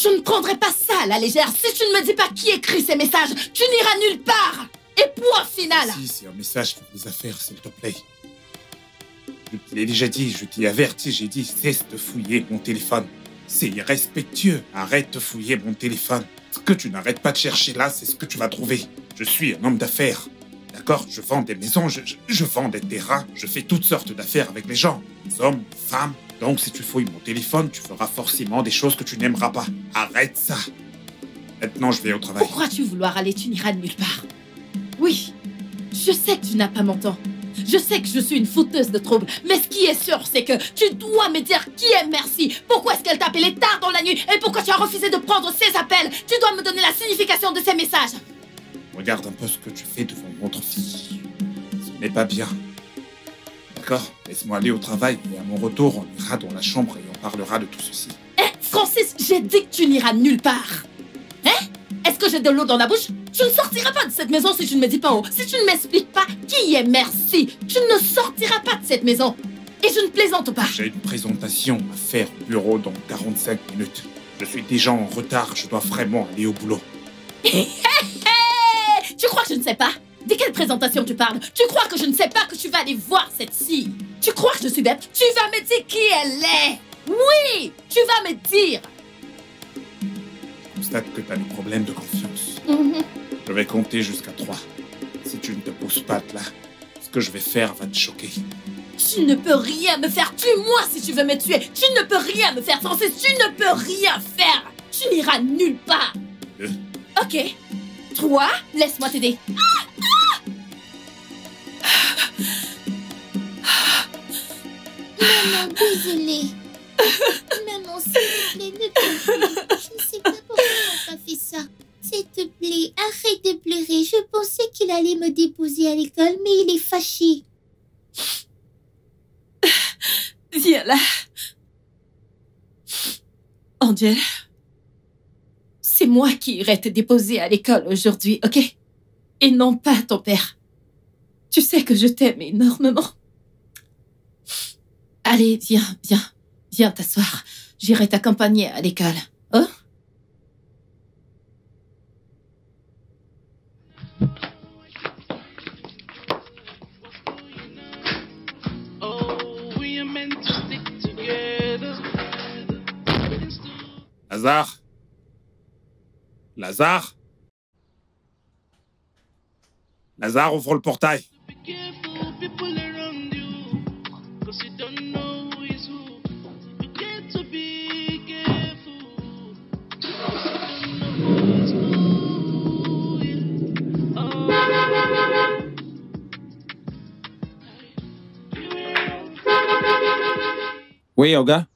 Je ne prendrai pas ça à la légère. Si tu ne me dis pas qui écrit ces messages, tu n'iras nulle part. Et point final. Si c'est un message pour les affaires, s'il te plaît. Je te l'ai déjà dit, je t'ai averti, j'ai dit cesse de fouiller mon téléphone. C'est irrespectueux, arrête de fouiller mon téléphone. Ce que tu n'arrêtes pas de chercher là, c'est ce que tu vas trouver. Je suis un homme d'affaires. D'accord? Je vends des maisons, je vends des terrains, je fais toutes sortes d'affaires avec les gens. Des hommes, des femmes. Donc si tu fouilles mon téléphone, tu feras forcément des choses que tu n'aimeras pas. Arrête ça. Maintenant, je vais au travail. Pourquoi tu vouloir aller? Tu n'iras nulle part. Oui, je sais que tu n'as pas mon temps. Je sais que je suis une fouteuse de troubles. Mais ce qui est sûr, c'est que tu dois me dire qui est Merci. Pourquoi est-ce qu'elle t'a appelé tard dans la nuit? Et pourquoi tu as refusé de prendre ses appels? Tu dois me donner la signification de ces messages. Regarde un peu ce que tu fais devant votre fille. Ce n'est pas bien. D'accord? Laisse-moi aller au travail et à mon retour, on ira dans la chambre et on parlera de tout ceci. Eh, Francis, j'ai dit que tu n'iras nulle part. Hein? Est-ce que j'ai de l'eau dans la bouche? Tu ne sortiras pas de cette maison si tu ne me dis pas où. Si tu ne m'expliques pas qui est Merci, tu ne sortiras pas de cette maison. Et je ne plaisante pas. J'ai une présentation à faire au bureau dans 45 minutes. Je suis déjà en retard, je dois vraiment aller au boulot. Tu crois que je ne sais pas? De quelle présentation tu parles? Tu crois que je ne sais pas que tu vas aller voir cette fille? Tu crois que je suis bête? Tu vas me dire qui elle est? Oui, tu vas me dire. Je constate que tu as des problèmes de confiance. Je vais compter jusqu'à 3. Si tu ne te poses pas là, ce que je vais faire va te choquer. Tu ne peux rien me faire. Tue-moi si tu veux me tuer. Tu ne peux rien me faire, Francis. Tu ne peux rien faire. Tu n'iras nulle part. Ok. 3, laisse-moi t'aider. Maman, désolée. Maman, s'il te plaît, ne pleure plus. Je ne sais pas pourquoi on t'a fait ça. S'il te plaît, arrête de pleurer. Je pensais qu'il allait me déposer à l'école, mais il est fâché. Viens là. Angel, c'est moi qui irai te déposer à l'école aujourd'hui, ok? Et non pas ton père. Tu sais que je t'aime énormément. Allez, viens t'asseoir. J'irai t'accompagner à l'école, hein? Lazare? Lazare? Lazare, ouvre le portail. Oui, Olga?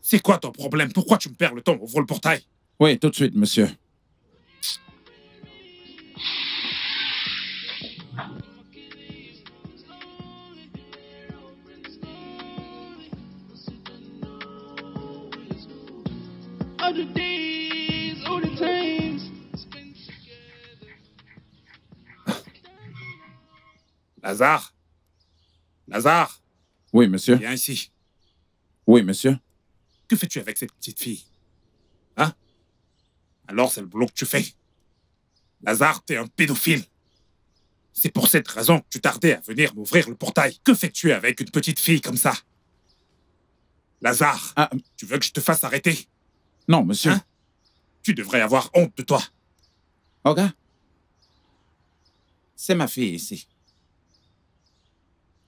C'est quoi ton problème? Pourquoi tu me perds le temps? Ouvre le portail. Oui, tout de suite, monsieur. Lazare? Lazare? Oui, monsieur. Viens ici. Oui, monsieur. Que fais-tu avec cette petite fille? Hein? Alors c'est le boulot que tu fais. Lazare, t'es un pédophile. C'est pour cette raison que tu tardais à venir m'ouvrir le portail. Que fais-tu avec une petite fille comme ça? Lazare, tu veux que je te fasse arrêter? Non, monsieur. Hein? Tu devrais avoir honte de toi. Olga? C'est ma fille ici.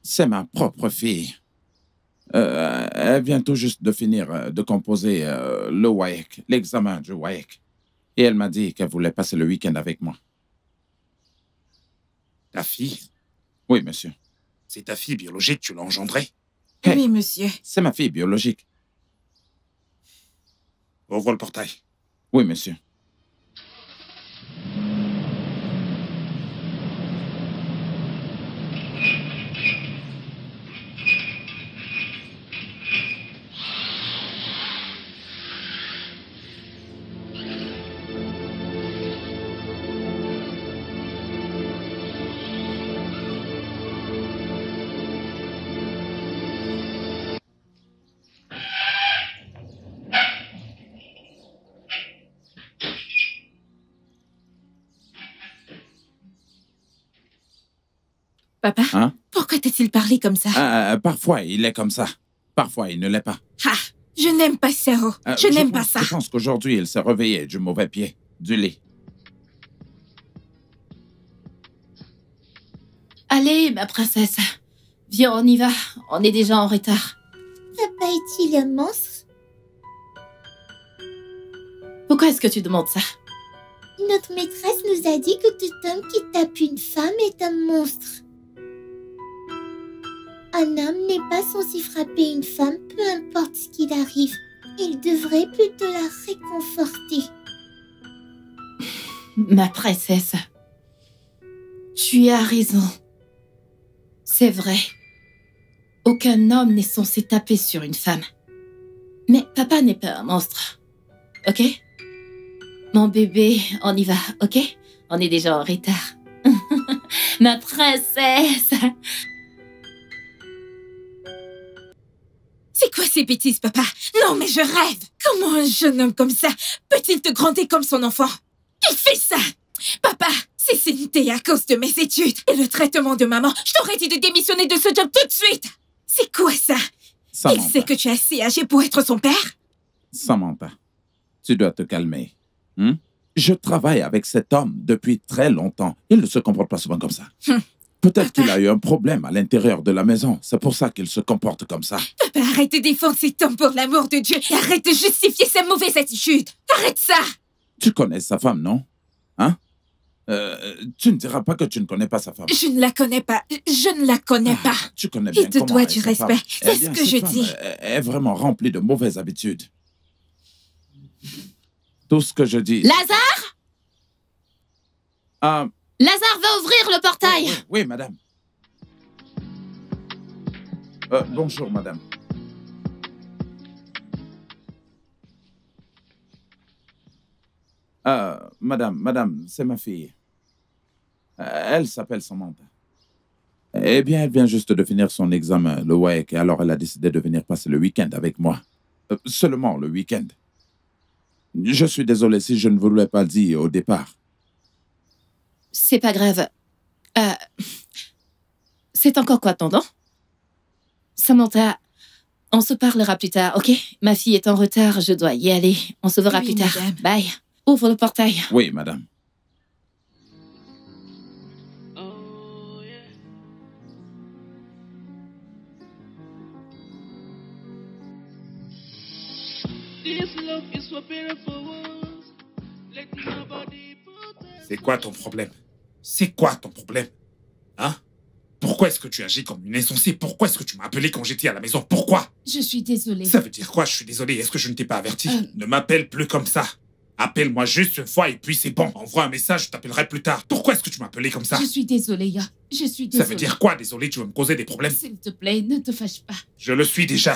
C'est ma propre fille. Elle vient tout juste de finir de composer le WAEC, l'examen du WAEC. Et elle m'a dit qu'elle voulait passer le week-end avec moi. Ta fille? Oui, monsieur. C'est ta fille biologique, tu l'as engendrée? Hey, oui, monsieur. C'est ma fille biologique. Ouvre le portail. Oui, monsieur. Papa, Hein? pourquoi t'a-t-il parlé comme ça? Parfois, il est comme ça. Parfois, il ne l'est pas. Ah, je n'aime pas ça, oh. Je n'aime pas ça. Je pense qu'aujourd'hui, il s'est réveillé du mauvais pied, du lit. Allez, ma princesse. Viens, on y va. On est déjà en retard. Papa est-il un monstre? Pourquoi est-ce que tu demandes ça? Notre maîtresse nous a dit que tout homme qui tape une femme est un monstre. Un homme n'est pas censé frapper une femme, peu importe ce qu'il arrive. Il devrait plutôt la réconforter. Ma princesse. Tu as raison. C'est vrai. Aucun homme n'est censé taper sur une femme. Mais papa n'est pas un monstre. Ok? Mon bébé, on y va, ok? On est déjà en retard. Ma princesse! C'est quoi ces bêtises, papa? Non, mais je rêve! Comment un jeune homme comme ça peut-il te gronder comme son enfant? Il fait ça! Papa, si c'était à cause de mes études et le traitement de maman, je t'aurais dit de démissionner de ce job tout de suite! C'est quoi ça? Samantha. Il sait que tu es assez âgé pour être son père? Samantha, tu dois te calmer. Je travaille avec cet homme depuis très longtemps. Il ne se comporte pas souvent comme ça. Peut-être qu'il a eu un problème à l'intérieur de la maison. C'est pour ça qu'il se comporte comme ça. Papa, arrête de défendre cet homme pour l'amour de Dieu et arrête de justifier sa mauvaise attitude. Arrête ça! Tu connais sa femme, non? Hein? Tu ne diras pas que tu ne connais pas sa femme. Je ne la connais pas. Je ne la connais pas. Tu connais bien Il te comment doit est du sa respect. femme. C'est Eh bien, ce que cette je femme dis. est vraiment remplie de mauvaises habitudes. Tout ce que je dis... Lazare! Ah, Lazare va ouvrir le portail! oui, madame. Bonjour, madame. Madame, c'est ma fille. Elle s'appelle Samantha. Eh bien, elle vient juste de finir son examen, le WAEC, et alors elle a décidé de venir passer le week-end avec moi. Seulement le week-end. Je suis désolé si je ne vous l'ai pas dit au départ. C'est pas grave. C'est encore quoi ton nom? Samantha, on se parlera plus tard, ok? Ma fille est en retard, je dois y aller. On se verra Oui, plus tard. madame. Bye. Ouvre le portail. Oui, madame. C'est quoi ton problème? C'est quoi ton problème? Hein? Pourquoi est-ce que tu agis comme une insensée? Pourquoi est-ce que tu m'as appelé quand j'étais à la maison? Pourquoi? Je suis désolée. Ça veut dire quoi? Je suis désolé. Est-ce que je ne t'ai pas averti? Ne m'appelle plus comme ça. Appelle-moi juste une fois et puis c'est bon. Envoie un message, je t'appellerai plus tard. Pourquoi est-ce que tu m'as appelé comme ça? Je suis désolée, Ya. Je suis Ça désolée. veut dire quoi, désolé? Tu veux me causer des problèmes? S'il te plaît, ne te fâche pas. Je le suis déjà.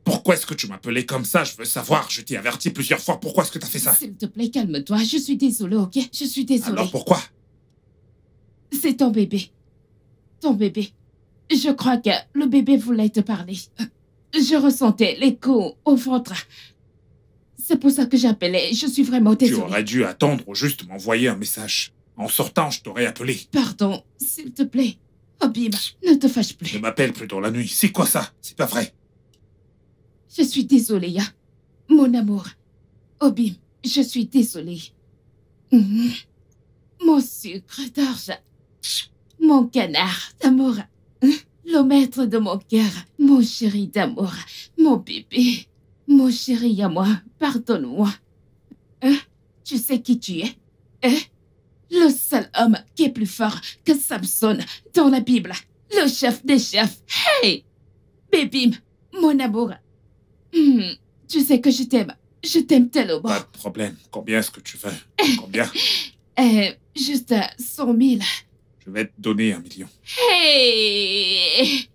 Pourquoi est-ce que tu m'as appelé comme ça? Je veux savoir. Je t'ai averti plusieurs fois. Pourquoi est-ce que t'as fait ça? S'il te plaît, calme-toi. Je suis désolée, ok? Je suis désolée. Alors pourquoi? C'est ton bébé. Ton bébé. Je crois que le bébé voulait te parler. Je ressentais l'écho au ventre. C'est pour ça que j'appelais. Je suis vraiment Tu désolée. aurais dû attendre ou juste m'envoyer un message. En sortant, je t'aurais appelé. Pardon, s'il te plaît. Obim, ne te fâche Ne plus. m'appelle plus dans la nuit. C'est quoi ça? C'est pas vrai. Je suis désolée, Ya. Mon amour. Obim, je suis désolée. Mon sucre d'orge. Mon canard d'amour. Le maître de mon cœur. Mon chéri d'amour. Mon bébé. Mon chéri à moi. Pardonne-moi. Tu sais qui tu es? Le seul homme qui est plus fort que Samson dans la Bible. Le chef des chefs. Hey! Bébim, mon amour. Tu sais que je t'aime. Je t'aime tellement. Pas de problème. Combien est-ce que tu veux? Combien? Juste 100 000. Je vais te donner 1 million. Hey!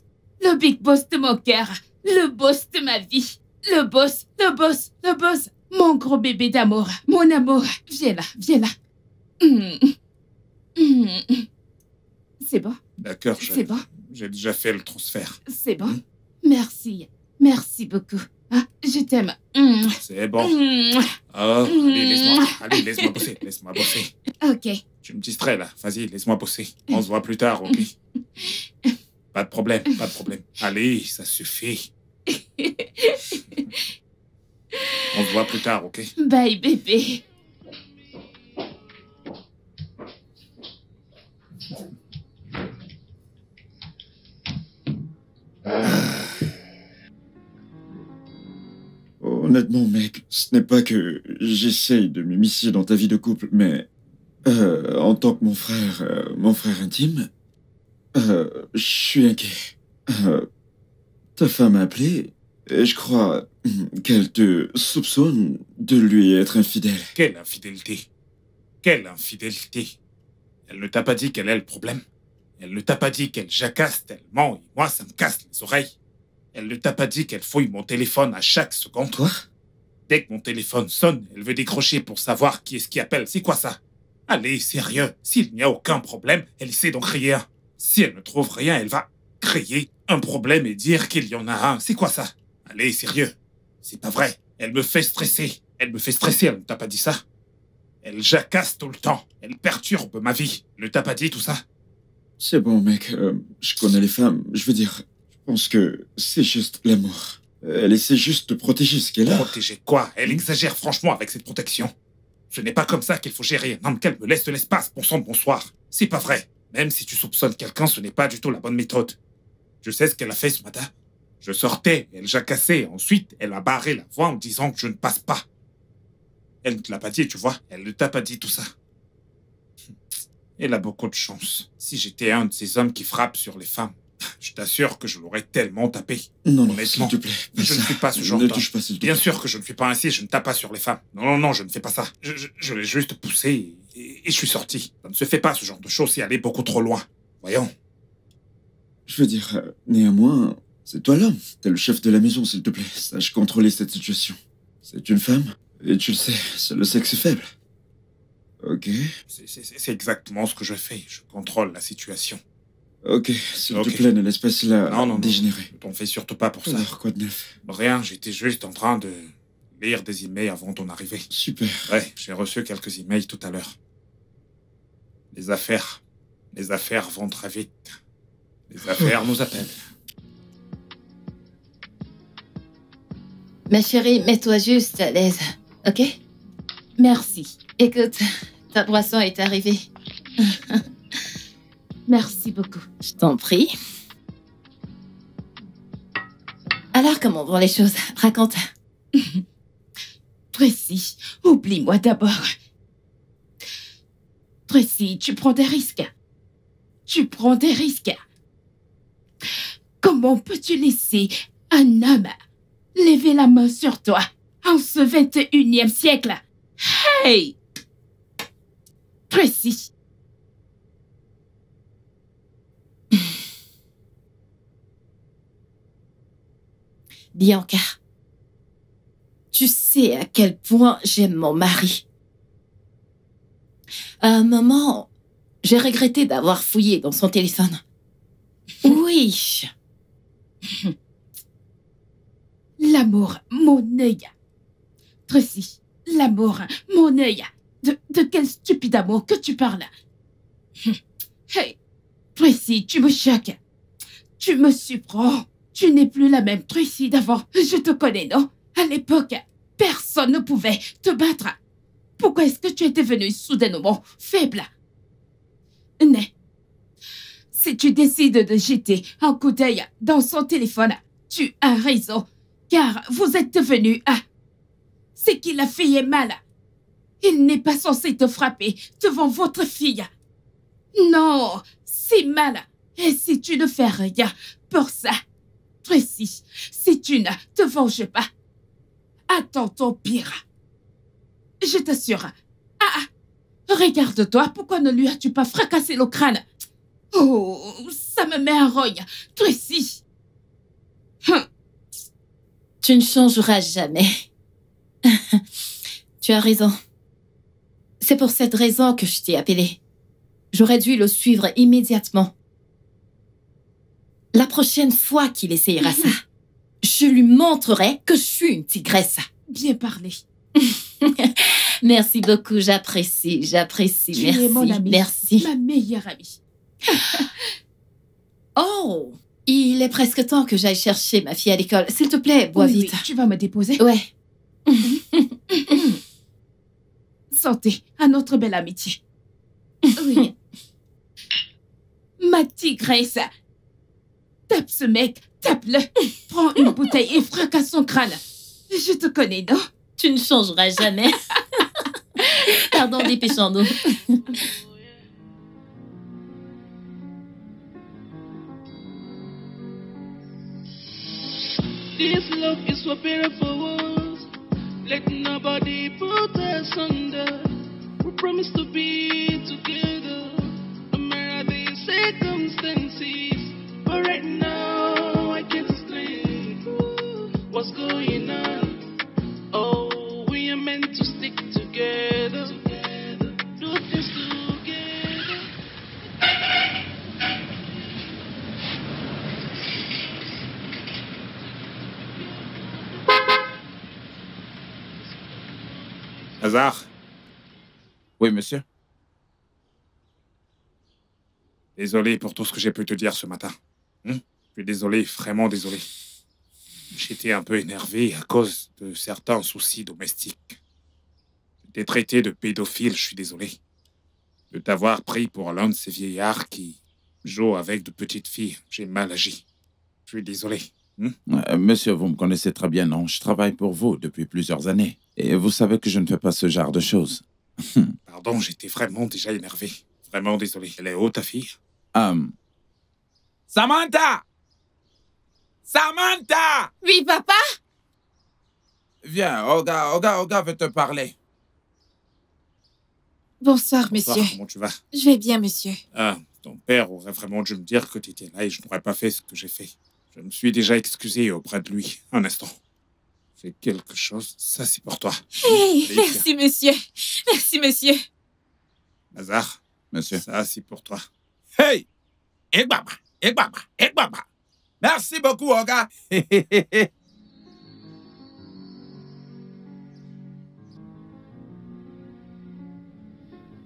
Le big boss de mon cœur. Le boss de ma vie. Le boss, le boss, le boss. Mon gros bébé d'amour. Mon amour. Viens là, viens là. C'est bon, D'accord, c'est bon, j'ai déjà fait le transfert. c'est bon. Merci, merci beaucoup. Ah, je t'aime. C'est bon. Oh, allez, laisse-moi bosser. Laisse-moi bosser. Ok. Tu me distrais, là. Vas-y, laisse-moi bosser. On se voit plus tard, ok? Pas de problème, pas de problème. Allez, ça suffit. On se voit plus tard, ok? Bye, bébé. Honnêtement, mec, ce n'est pas que j'essaye de m'immiscer dans ta vie de couple, mais en tant que mon frère intime, je suis inquiet. Ta femme a appelé et je crois qu'elle te soupçonne de lui être infidèle. Quelle infidélité? Quelle infidélité? Elle ne t'a pas dit quel est le problème? Elle ne t'a pas dit qu'elle jacasse tellement et moi, ça me casse les oreilles. Elle ne t'a pas dit qu'elle fouille mon téléphone à chaque seconde. Quoi? Dès que mon téléphone sonne, elle veut décrocher pour savoir qui est-ce qui appelle. C'est quoi ça? Allez, sérieux. S'il n'y a aucun problème, elle essaie d'en créer un. Si elle ne trouve rien, elle va créer un problème et dire qu'il y en a un. C'est quoi ça? Allez, sérieux. C'est pas vrai. Elle me fait stresser. Elle me fait stresser, elle ne t'a pas dit ça? Elle jacasse tout le temps. Elle perturbe ma vie. Elle ne t'a pas dit tout ça? C'est bon, mec. Je connais les femmes. Je veux dire, je pense que c'est juste l'amour. Elle essaie juste de protéger ce qu'elle a. Protéger quoi? Elle exagère franchement avec cette protection. Ce n'est pas comme ça qu'il faut gérer un homme qu'elle me laisse de l'espace pour son bonsoir. C'est pas vrai. Même si tu soupçonnes quelqu'un, ce n'est pas du tout la bonne méthode. Je sais ce qu'elle a fait ce matin. Je sortais, elle jacassait. Ensuite, elle a barré la voie en disant que je ne passe pas. Elle ne te l'a pas dit, tu vois. Elle ne t'a pas dit tout ça. Elle a beaucoup de chance. Si j'étais un de ces hommes qui frappent sur les femmes, je t'assure que je l'aurais tellement tapé. Non, non, honnêtement, s'il te plaît. je ne suis pas ce genre Ne d'homme. touche pas, s'il te plaît. Bien sûr que je ne fais pas ainsi, je ne tape pas sur les femmes. Non, je ne fais pas ça. Je l'ai juste poussé et je suis sorti. Ça ne se fait pas ce genre de choses si aller beaucoup trop loin. Voyons. Je veux dire, néanmoins, c'est toi l'homme. T'es le chef de la maison, s'il te plaît. Sache contrôler cette situation. C'est une femme, et tu le sais, c'est le sexe faible. Ok. C'est exactement ce que je fais. Je contrôle la situation. Ok, s'il Ok. te plaît, ne laisse pas cela Non. dégénérer. Ne t'en fais surtout pas pour ça. Alors, quoi de neuf? Rien, j'étais juste en train de lire des emails avant ton arrivée. Super. Ouais, j'ai reçu quelques emails tout à l'heure. Les affaires vont très vite. Les affaires nous appellent. Ma chérie, mets-toi juste à l'aise, ok? Merci. Écoute, ta boisson est arrivée. Merci beaucoup. Je t'en prie. Alors, comment vont les choses? Raconte. Tracy, oublie-moi d'abord. Tracy, tu prends des risques. Tu prends des risques. Comment peux-tu laisser un homme lever la main sur toi en ce 21e siècle? Hey! Tracy. Bianca, tu sais à quel point j'aime mon mari. À un moment, j'ai regretté d'avoir fouillé dans son téléphone. Oui. L'amour, mon œil. Tracy, l'amour, mon œil. De quel stupide amour que tu parles? Hey, Tracy, tu me choques. Tu me surprends. Tu n'es plus la même Tracy d'avant. Je te connais, non? À l'époque, personne ne pouvait te battre. Pourquoi est-ce que tu es devenue soudainement faible? Mais, si tu décides de jeter un coup d'œil dans son téléphone, tu as raison, car vous êtes devenus un. C'est qu'il a fait mal. Il n'est pas censé te frapper devant votre fille. Non, c'est mal. Et si tu ne fais rien pour ça, Tracy, si tu ne te venges pas, attends ton pire. Je t'assure. Regarde-toi, pourquoi ne lui as-tu pas fracassé le crâne? Oh, ça me met un rogne. Tracy. Tu ne changeras jamais. Tu as raison. C'est pour cette raison que je t'ai appelé. J'aurais dû le suivre immédiatement. La prochaine fois qu'il essayera ça, Je lui montrerai que je suis une tigresse. Bien parlé. Merci beaucoup, j'apprécie, Tu merci, es mon amie. merci. Ma meilleure amie. Oh, il est presque temps que j'aille chercher ma fille à l'école. S'il te plaît, bois Oui, vite. oui, tu vas me déposer. Ouais. Santé à notre belle amitié. Oui. Ma tigresse. Tape ce mec, tape-le. Prends une bouteille et fracasse son crâne. Je te connais, non? Tu ne changeras jamais. Pardon, dépêchons-nous. This love is for beautiful. Let nobody put us under. We promise to be together, no matter the circumstances. But right now, I can't explain what's going on. Oh, we are meant to stick together, do things together. Hazard, Oui, monsieur. désolé pour tout ce que j'ai pu te dire ce matin. Je suis désolé, vraiment désolé. J'étais un peu énervé à cause de certains soucis domestiques. J'étais traité de pédophile, je suis désolé. De t'avoir pris pour l'un de ces vieillards qui jouent avec de petites filles. J'ai mal agi. Je suis désolé. Monsieur, vous me connaissez très bien, non? Je travaille pour vous depuis plusieurs années. Et vous savez que je ne fais pas ce genre de choses. Pardon, j'étais vraiment déjà énervé. Vraiment désolé. Elle est où, ta fille? Samantha! Samantha! Oui, papa? Viens, Olga veut te parler. Bonsoir, Bonsoir, monsieur. comment tu vas? Je vais bien, monsieur. Ah, ton père aurait vraiment dû me dire que tu étais là et je n'aurais pas fait ce que j'ai fait. Je me suis déjà excusé auprès de lui. Un instant. J'ai quelque chose. Ça, c'est pour toi. Hey, Allez, merci, monsieur. Merci, monsieur. Hazard, Monsieur. ça, c'est pour toi. Hey! Egbaba! Merci beaucoup, Olga.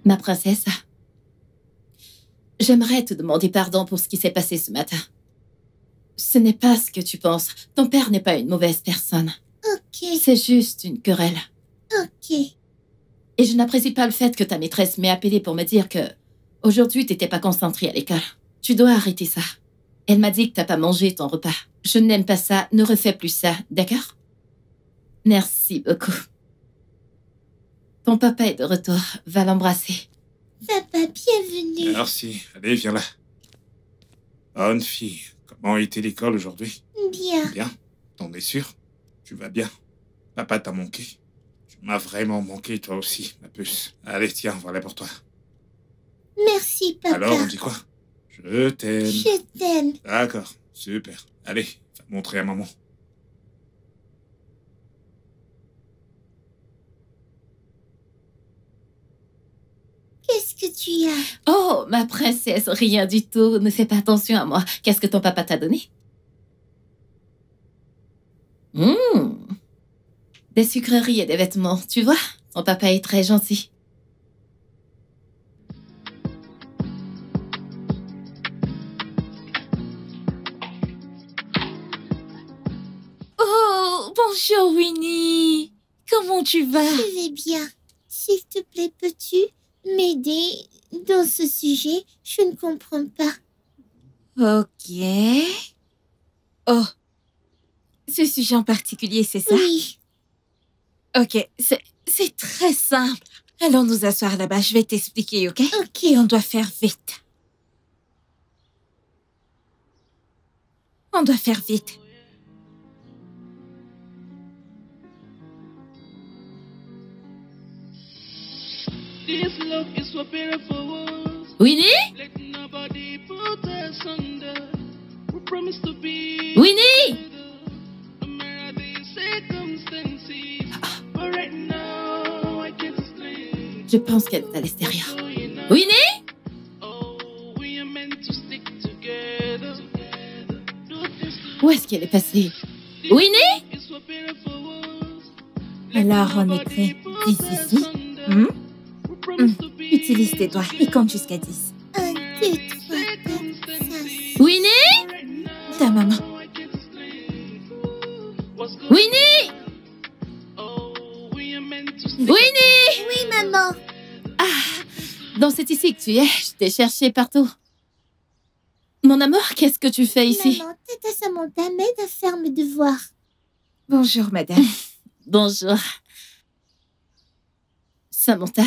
Ma princesse, j'aimerais te demander pardon pour ce qui s'est passé ce matin. Ce n'est pas ce que tu penses. Ton père n'est pas une mauvaise personne. Ok, C'est juste une querelle. ok. Et je n'apprécie pas le fait que ta maîtresse m'ait appelé pour me dire que aujourd'hui, t'étais pas concentrée à l'école. Tu dois arrêter ça. Elle m'a dit que t'as pas mangé ton repas. Je n'aime pas ça. Ne refais plus ça, d'accord? Merci beaucoup. Ton papa est de retour. Va l'embrasser. Papa, bienvenue. Merci. Allez, viens là. Bonne fille. Comment était l'école aujourd'hui? Bien. Bien. T'en es sûr? Tu vas bien? Papa t'a manqué. Tu m'as vraiment manqué, toi aussi, ma puce. Allez, tiens, voilà pour toi. Merci, papa. Alors, on dit quoi? Je t'aime. Je t'aime. D'accord, super. Allez, va montrer à maman. Qu'est-ce que tu as? Oh, ma princesse, rien du tout. Ne fais pas attention à moi. Qu'est-ce que ton papa t'a donné? Des sucreries et des vêtements, tu vois? Ton papa est très gentil. Oh, bonjour, Winnie. Comment tu vas? Je vais bien. S'il te plaît, peux-tu m'aider dans ce sujet? Je ne comprends pas. Ok. Oh. Ce sujet en particulier, c'est ça? Oui. Ok, c'est très simple. Allons nous asseoir là-bas, je vais t'expliquer, ok? Ok. Et on doit faire vite. On doit faire vite. This love is for beautiful. Winnie? Let nobody put us under. We promise to be Winnie? together, no matter the circumstances. But right now, I can't explain Je pense qu'elle est à l'extérieur. what's going on. Winnie? Oh, we are meant to stick together, do things Où est-ce qu'elle est passée? Winnie? Alors, on écrit 10 ici. Utilise tes doigts et compte jusqu'à 10. 1, 2, 3, 4, 5. Winnie? Ta maman. Winnie? Winnie? Oui, maman. Donc c'est ici que tu es. Je t'ai cherché partout. Mon amour, qu'est-ce que tu fais ici? Maman, Tata Samantha m'aide à faire mes devoirs. Bonjour, madame. Bonjour. Samantha.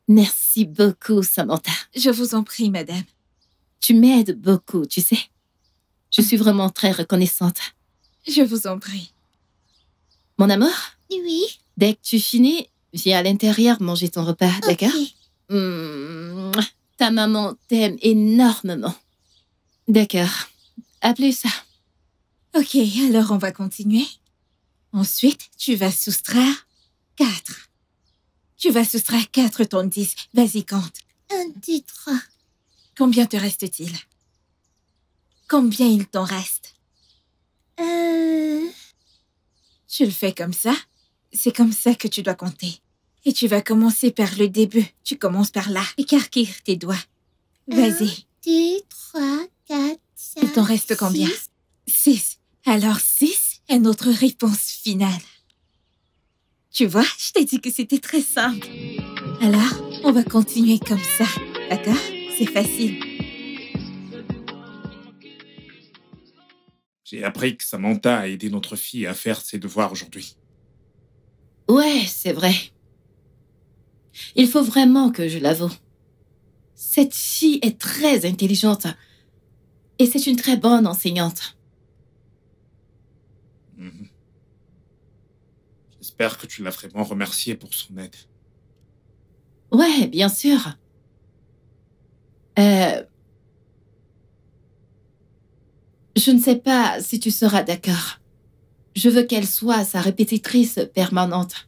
Merci beaucoup, Samantha. Je vous en prie, madame. Tu m'aides beaucoup, tu sais. Je suis vraiment très reconnaissante. Je vous en prie. Mon amour, Oui. dès que tu finis, viens à l'intérieur manger ton repas, d'accord? Ok. Ta maman t'aime énormément. D'accord. À plus. Ok, alors on va continuer. Ensuite, tu vas soustraire 4. Tu vas soustraire 4 ton 10. Vas-y, compte. 1, 2, 3. Combien te reste-t-il? Combien il t'en reste? Tu le fais comme ça? C'est comme ça que tu dois compter. Et tu vas commencer par le début. Tu commences par là. Écarquille tes doigts. Vas-y. 2, 3, 4, 5. Il t'en reste combien? 6. Alors 6 est notre réponse finale. Tu vois, je t'ai dit que c'était très simple. Alors, on va continuer comme ça. D'accord? C'est facile. J'ai appris que Samantha a aidé notre fille à faire ses devoirs aujourd'hui. Ouais, c'est vrai. Il faut vraiment que je l'avoue. Cette fille est très intelligente. Et c'est une très bonne enseignante. Mhm. J'espère que tu l'as vraiment remerciée pour son aide. Ouais, bien sûr. Je ne sais pas si tu seras d'accord. Je veux qu'elle soit sa répétitrice permanente.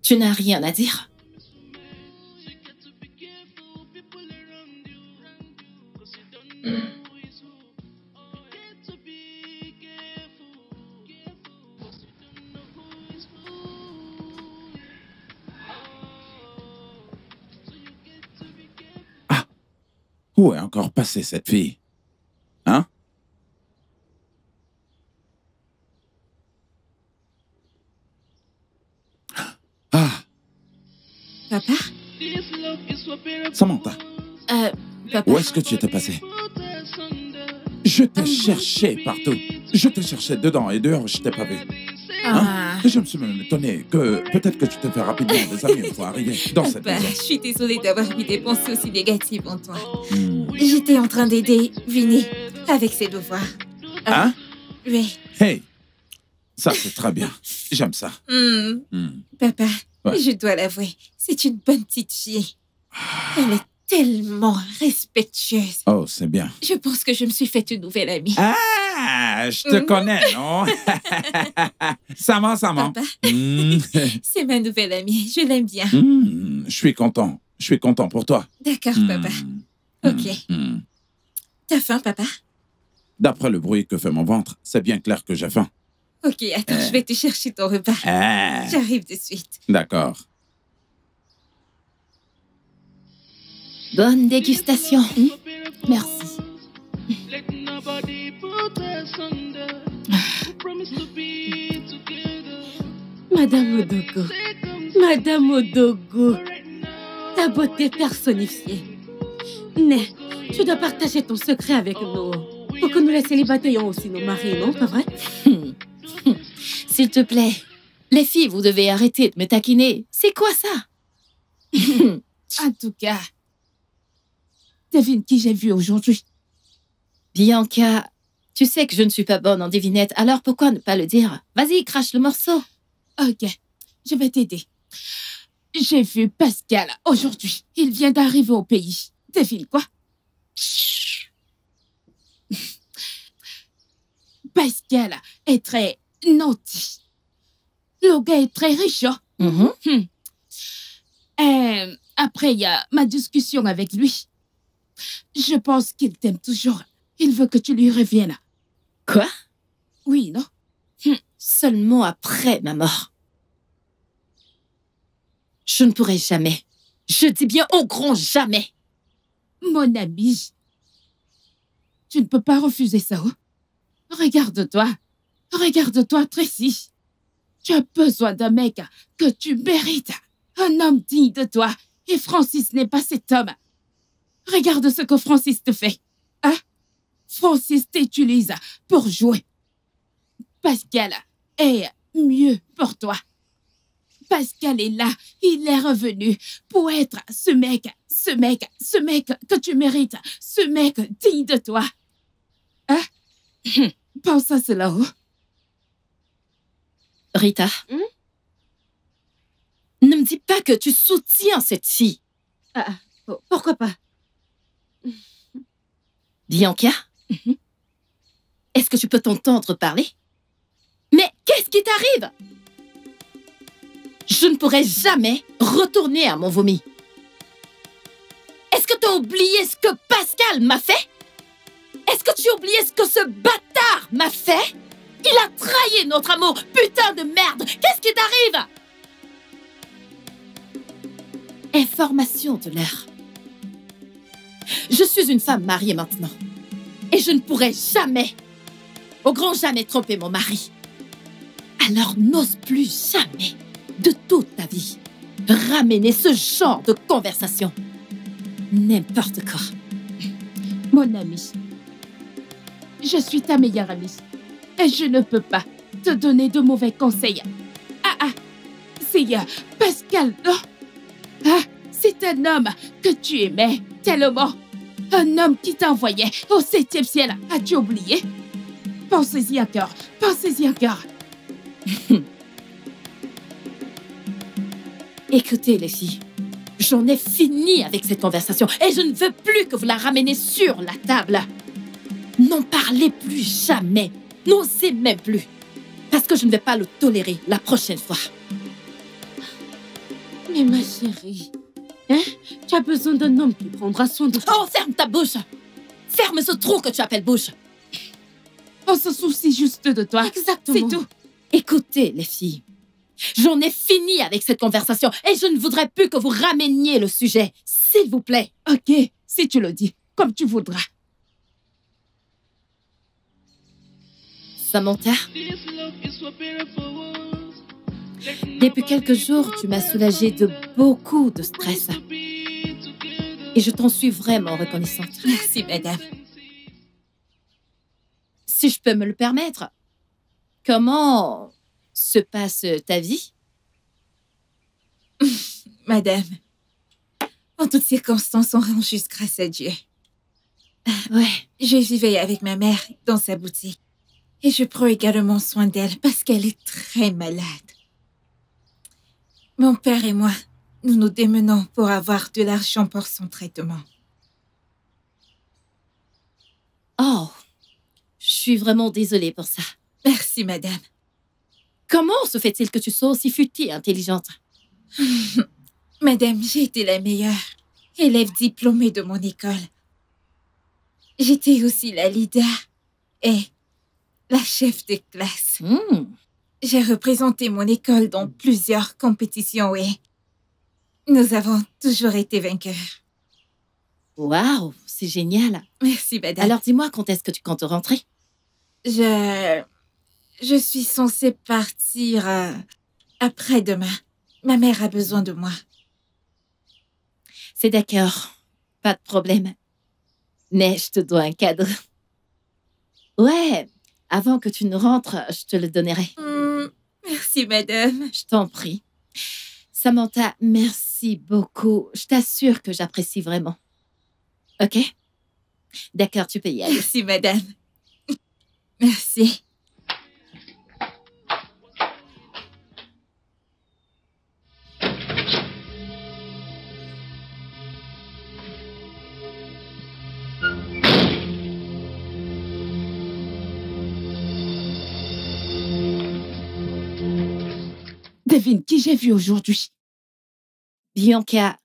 Tu n'as rien à dire? Où est encore passée cette fille? Hein? Ah, Papa? Samantha, Papa? où est-ce que tu étais passée? Je t'ai cherché partout. Je t'ai cherché dedans et dehors, je t'ai pas vu. Ah. Et je me suis même étonné que peut-être que tu te fais rapidement des amis une fois arrivé dans cette Papa, maison. je suis désolée d'avoir eu des pensées aussi négatives en toi. Hmm. J'étais en train d'aider Vinny avec ses devoirs. Hein? Oui. Hey, ça c'est très bien. J'aime ça. Hmm. Papa, Ouais. je dois l'avouer, c'est une bonne petite fille. Elle est tellement respectueuse. Oh, c'est bien. Je pense que je me suis fait une nouvelle amie. Ah, je te connais, non? Ça va. Papa, Hmm. c'est ma nouvelle amie. Je l'aime bien. Hmm. Je suis content. Je suis content pour toi. D'accord, Hmm. papa. Ok. Hmm. T'as faim, papa? D'après le bruit que fait mon ventre, c'est bien clair que j'ai faim. Ok, attends, je vais te chercher ton repas. Ah, J'arrive de suite. d'accord. Bonne dégustation. Merci. Let nobody put us under. We promise to be together. Madame Odogo, Madame Odogo, ta beauté personnifiée. Mais tu dois partager ton secret avec nous. Pour que nous les célibataires ayons aussi nos maris, non, pas vrai? S'il te plaît, les filles, vous devez arrêter de me taquiner. C'est quoi ça? En tout cas, devine qui j'ai vu aujourd'hui. Bianca, tu sais que je ne suis pas bonne en devinette, alors pourquoi ne pas le dire? Vas-y, crache le morceau. Ok, je vais t'aider. J'ai vu Pascal aujourd'hui. Il vient d'arriver au pays. Devine quoi? Pascal est très naughty. Le gars est très riche, hein? Après, il y a ma discussion avec lui. Je pense qu'il t'aime toujours. Il veut que tu lui reviennes. Quoi? Oui, non? Seulement après ma mort. Je ne pourrai jamais. Je dis bien au grand jamais. Mon ami, tu ne peux pas refuser ça. Oh? Regarde-toi. Regarde-toi, Tracy. Tu as besoin d'un mec que tu mérites. Un homme digne de toi. Et Francis n'est pas cet homme. Regarde ce que Francis te fait. Hein? Francis t'utilise pour jouer. Pascal est mieux pour toi. Pascal est là. Il est revenu pour être ce mec que tu mérites. Ce mec digne de toi. Hein? Pense à cela. Oh? Rita, ne me dis pas que tu soutiens cette fille. Pourquoi pas? Bianca, est-ce que tu peux t'entendre parler? Mais qu'est-ce qui t'arrive? Je ne pourrai jamais retourner à mon vomi. Est-ce que tu as oublié ce que Pascal m'a fait? Est-ce que tu as oublié ce que ce bâtard m'a fait? Il a trahi notre amour, putain de merde! Qu'est-ce qui t'arrive? Information de l'air. Je suis une femme mariée maintenant. Et je ne pourrai jamais, au grand jamais, tromper mon mari. Alors n'ose plus jamais, de toute ta vie, ramener ce genre de conversation. N'importe quoi. Mon ami, je suis ta meilleure amie. Et je ne peux pas te donner de mauvais conseils. C'est Pascal, non? C'est un homme que tu aimais tellement. Un homme qui t'envoyait au 7e ciel. As-tu oublié? Pensez-y encore. Pensez-y encore. Écoutez, les filles, j'en ai fini avec cette conversation et je ne veux plus que vous la rameniez sur la table. N'en parlez plus jamais. N'osez même plus. Parce que je ne vais pas le tolérer la prochaine fois. Mais ma chérie, hein? Tu as besoin d'un homme qui prendra soin de toi. Oh, ferme ta bouche! Ferme ce trou que tu appelles bouche. On se soucie juste de toi. Exactement. C'est tout. Écoutez, les filles, j'en ai fini avec cette conversation et je ne voudrais plus que vous rameniez le sujet. S'il vous plaît. Ok, si tu le dis, comme tu voudras. Samantha, depuis quelques jours, tu m'as soulagée de beaucoup de stress. Et je t'en suis vraiment reconnaissante. Merci, madame. Si je peux me le permettre, comment se passe ta vie? Madame, en toutes circonstances, on rend juste grâce à Dieu. Ouais. Je vivais avec ma mère dans sa boutique. Et je prends également soin d'elle parce qu'elle est très malade. Mon père et moi, nous nous démenons pour avoir de l'argent pour son traitement. Oh, je suis vraiment désolée pour ça. Merci, madame. Comment se fait-il que tu sois aussi futile et intelligente? Madame, j'ai été la meilleure élève diplômée de mon école. J'étais aussi la leader et la chef de classe. J'ai représenté mon école dans plusieurs compétitions et nous avons toujours été vainqueurs. Waouh, c'est génial. Merci, madame. Alors dis-moi, quand est-ce que tu comptes rentrer? Je suis censée partir après-demain. Ma mère a besoin de moi. C'est d'accord, pas de problème. Mais je te dois un cadeau. Ouais, avant que tu ne rentres, je te le donnerai. Merci, madame. Je t'en prie. Samantha, merci beaucoup. Je t'assure que j'apprécie vraiment. Ok? D'accord, tu peux y aller. Merci, madame. Merci. Devine qui j'ai vu aujourd'hui. Bianca,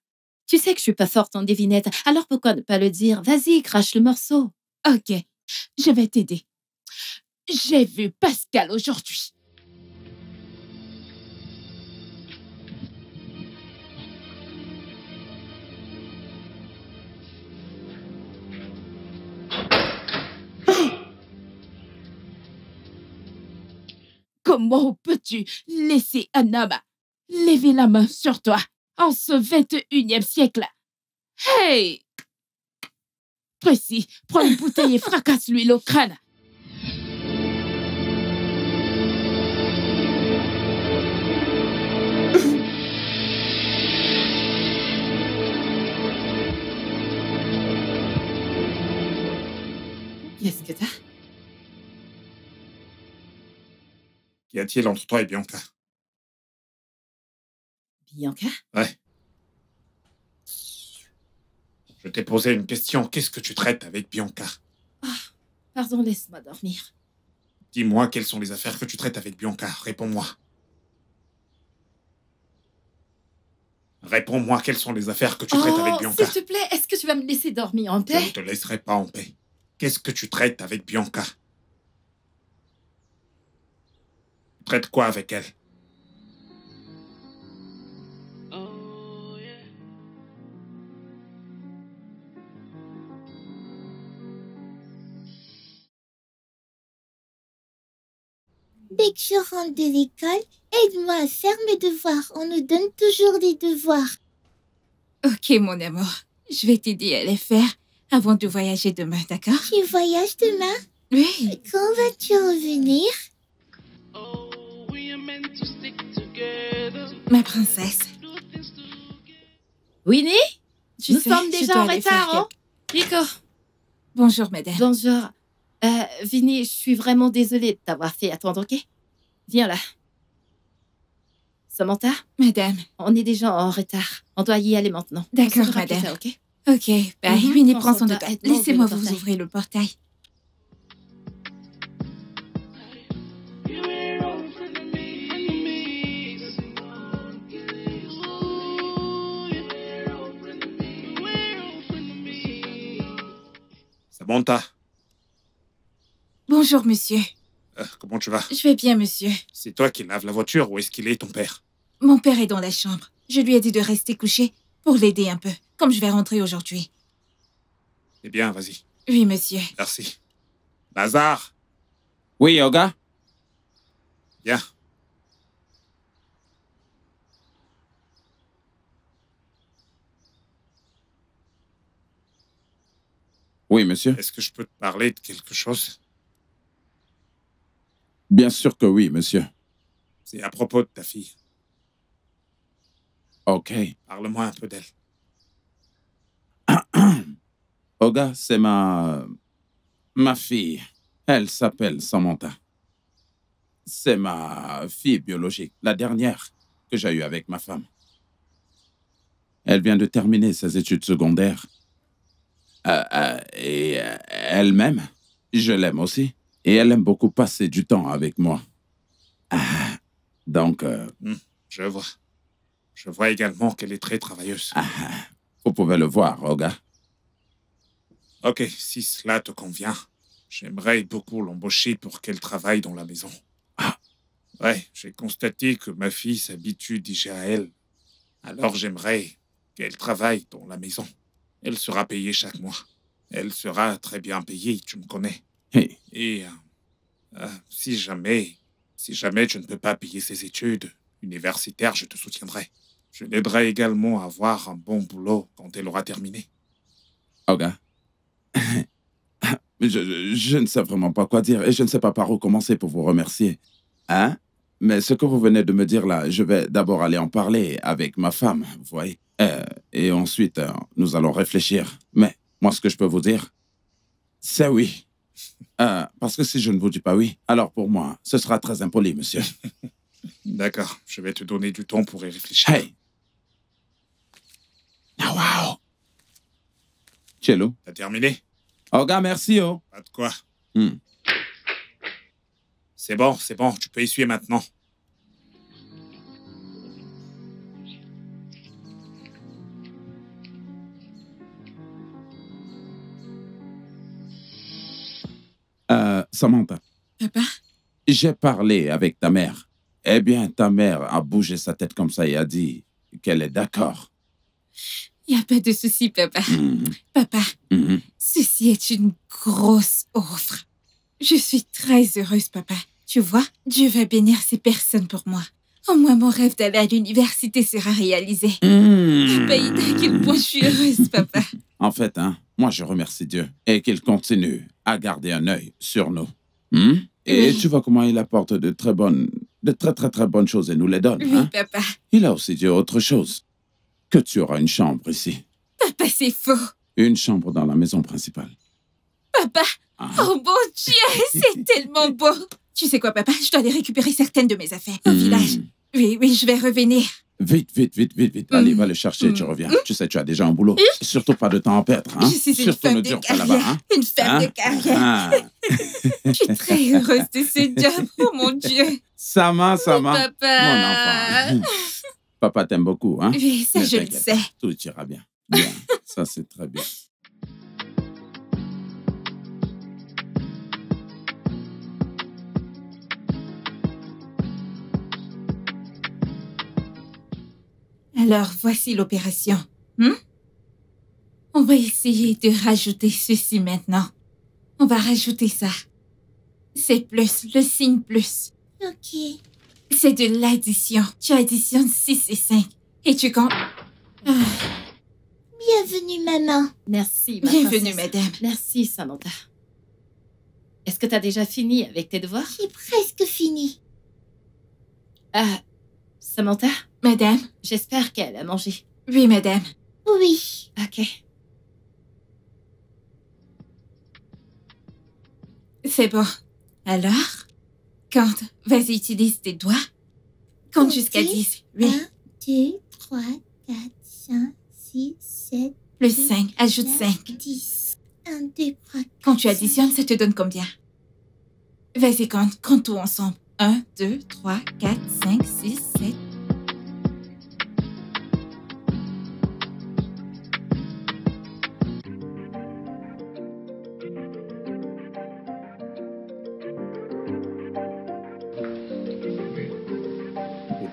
tu sais que je suis pas forte en devinette, alors pourquoi ne pas le dire? Vas-y, crache le morceau. Ok, je vais t'aider. J'ai vu Pascal aujourd'hui. Comment peux-tu laisser un homme lever la main sur toi en ce 21e siècle? Hey! Précis, prends une bouteille et fracasse-lui le crâne. Qu'est-ce que t'as? Qu'y a-t-il entre toi et Bianca? Bianca? Ouais. Je t'ai posé une question. Qu'est-ce que tu traites avec Bianca? Pardon, laisse-moi dormir. Dis-moi quelles sont les affaires que tu traites avec Bianca. Réponds-moi. Réponds-moi quelles sont les affaires que tu traites avec Bianca. S'il te plaît, est-ce que tu vas me laisser dormir en Je paix? ne te laisserai pas en paix. Qu'est-ce que tu traites avec Bianca? Tu traites quoi avec elle? Oh, yeah. Dès que je rentre de l'école, aide-moi à faire mes devoirs. On nous donne toujours des devoirs. Ok, mon amour. Je vais t'aider à les faire avant de voyager demain, d'accord? Tu voyages demain? Oui. Quand vas-tu revenir? Oh, we are meant to stick together. Ma princesse. Do things together. Winnie? Tu Nous sais, sommes je déjà dois en aller faire retard, hein? Nico. Bonjour, madame. Bonjour. Vinny, je suis vraiment désolée de t'avoir fait attendre, ok? Viens là. Samantha, Madame. on est déjà en retard. On doit y aller maintenant. D'accord, On se fera plus madame. tard, ok? Ok, bye. Mhm, Winnie, prends prends son son de temps. temps. Aide-moi à Laissez-moi ouvrir le vous portail. ouvrir le portail. You were all in front of me. Ooh, you were all in front of me. You were all in front of me. Samantha, Bonjour, monsieur. comment tu vas? Je vais bien, monsieur. C'est toi qui laves la voiture ou est-ce qu'il est ton père? Mon père est dans la chambre. Je lui ai dit de rester couché pour l'aider un peu, comme je vais rentrer aujourd'hui. Eh bien, vas-y. Oui, monsieur. Merci. Lazare, Oui, Olga? viens. Oui, monsieur. Est-ce que je peux te parler de quelque chose? Bien sûr que oui, monsieur. C'est à propos de ta fille. Ok. Parle-moi un peu d'elle. Olga, c'est ma fille. Elle s'appelle Samantha. C'est ma fille biologique, la dernière que j'ai eue avec ma femme. Elle vient de terminer ses études secondaires. Et elle-même, je l'aime aussi. Et elle aime beaucoup passer du temps avec moi. Donc, Je vois. Je vois également qu'elle est très travailleuse. vous pouvez le voir, Olga. Ok, si cela te convient, j'aimerais beaucoup l'embaucher pour qu'elle travaille dans la maison. Ouais, j'ai constaté que ma fille s'habitue déjà à elle. Alors j'aimerais qu'elle travaille dans la maison. Elle sera payée chaque mois. Elle sera très bien payée, tu me connais. Hey, Et si jamais tu ne peux pas payer ses études universitaires, je te soutiendrai. Je l'aiderai également à avoir un bon boulot quand elle aura terminé. Olga. Je ne sais vraiment pas quoi dire et je ne sais pas par où commencer pour vous remercier. Hein? Mais ce que vous venez de me dire là, je vais d'abord aller en parler avec ma femme, vous voyez. Et ensuite, nous allons réfléchir. Mais moi, ce que je peux vous dire, c'est oui. Parce que si je ne vous dis pas oui, alors pour moi, ce sera très impoli, monsieur. D'accord, je vais te donner du temps pour y réfléchir. Hey! Ah, wow! Cello? T'as terminé? Olga, merci, oh! Pas de quoi. Hmm. C'est bon, tu peux essuyer maintenant. Samantha, Papa? j'ai parlé avec ta mère. Eh bien, ta mère a bougé sa tête comme ça et a dit qu'elle est d'accord. Il n'y a pas de souci, papa. Papa, ceci est une grosse offre. Je suis très heureuse, papa. Tu vois, Dieu va bénir ces personnes pour moi. Au moins, mon rêve d'aller à l'université sera réalisé. Papa, il dit à quel point je suis heureuse, papa. En fait, moi, je remercie Dieu et qu'il continue à garder un œil sur nous. Et Oui. tu vois comment il apporte de très très bonnes choses et nous les donne. Oui, papa. Il a aussi dit autre chose. Que tu auras une chambre ici. Papa, c'est faux. Une chambre dans la maison principale. Papa, oh mon Dieu, c'est tellement beau. Tu sais quoi, papa? Je dois aller récupérer certaines de mes affaires au village. Oui, je vais revenir. Vite. Allez, va le chercher, tu reviens. Tu sais, tu as déjà un boulot. Surtout pas de temps à perdre. Je suis une Surtout femme ne de dure pas là-bas. carrière. Une femme de carrière. Je suis très heureuse de ce job. Oh mon Dieu. Sama. Papa. Mon enfant. Papa t'aime beaucoup, hein? Oui, ça Ne je le t'inquiète sais. pas, tout ira bien. Bien, ça c'est très bien. Alors, voici l'opération. On va essayer de rajouter ceci maintenant. On va rajouter ça. C'est plus, le signe plus. Ok. C'est de l'addition. Tu additionnes 6 et 5. Et tu comptes... Bienvenue, maman. Merci, ma Bienvenue, princesse. madame. Merci, Samantha. Est-ce que tu as déjà fini avec tes devoirs? J'ai presque fini. Samantha, Madame? j'espère qu'elle a mangé. Oui, madame. Oui. Ok. C'est bon. Alors, compte. Vas-y, utilise tes doigts. Compte jusqu'à 10. Oui. 1, 2, 3, 4, 5, 6, 7, Plus 5. Ajoute 5. 10. 1, 2, 3, 4. Quand tu additionnes, ça te donne combien? Vas-y, compte. Compte tout ensemble. 1, 2, 3, 4, 5, 6, 7.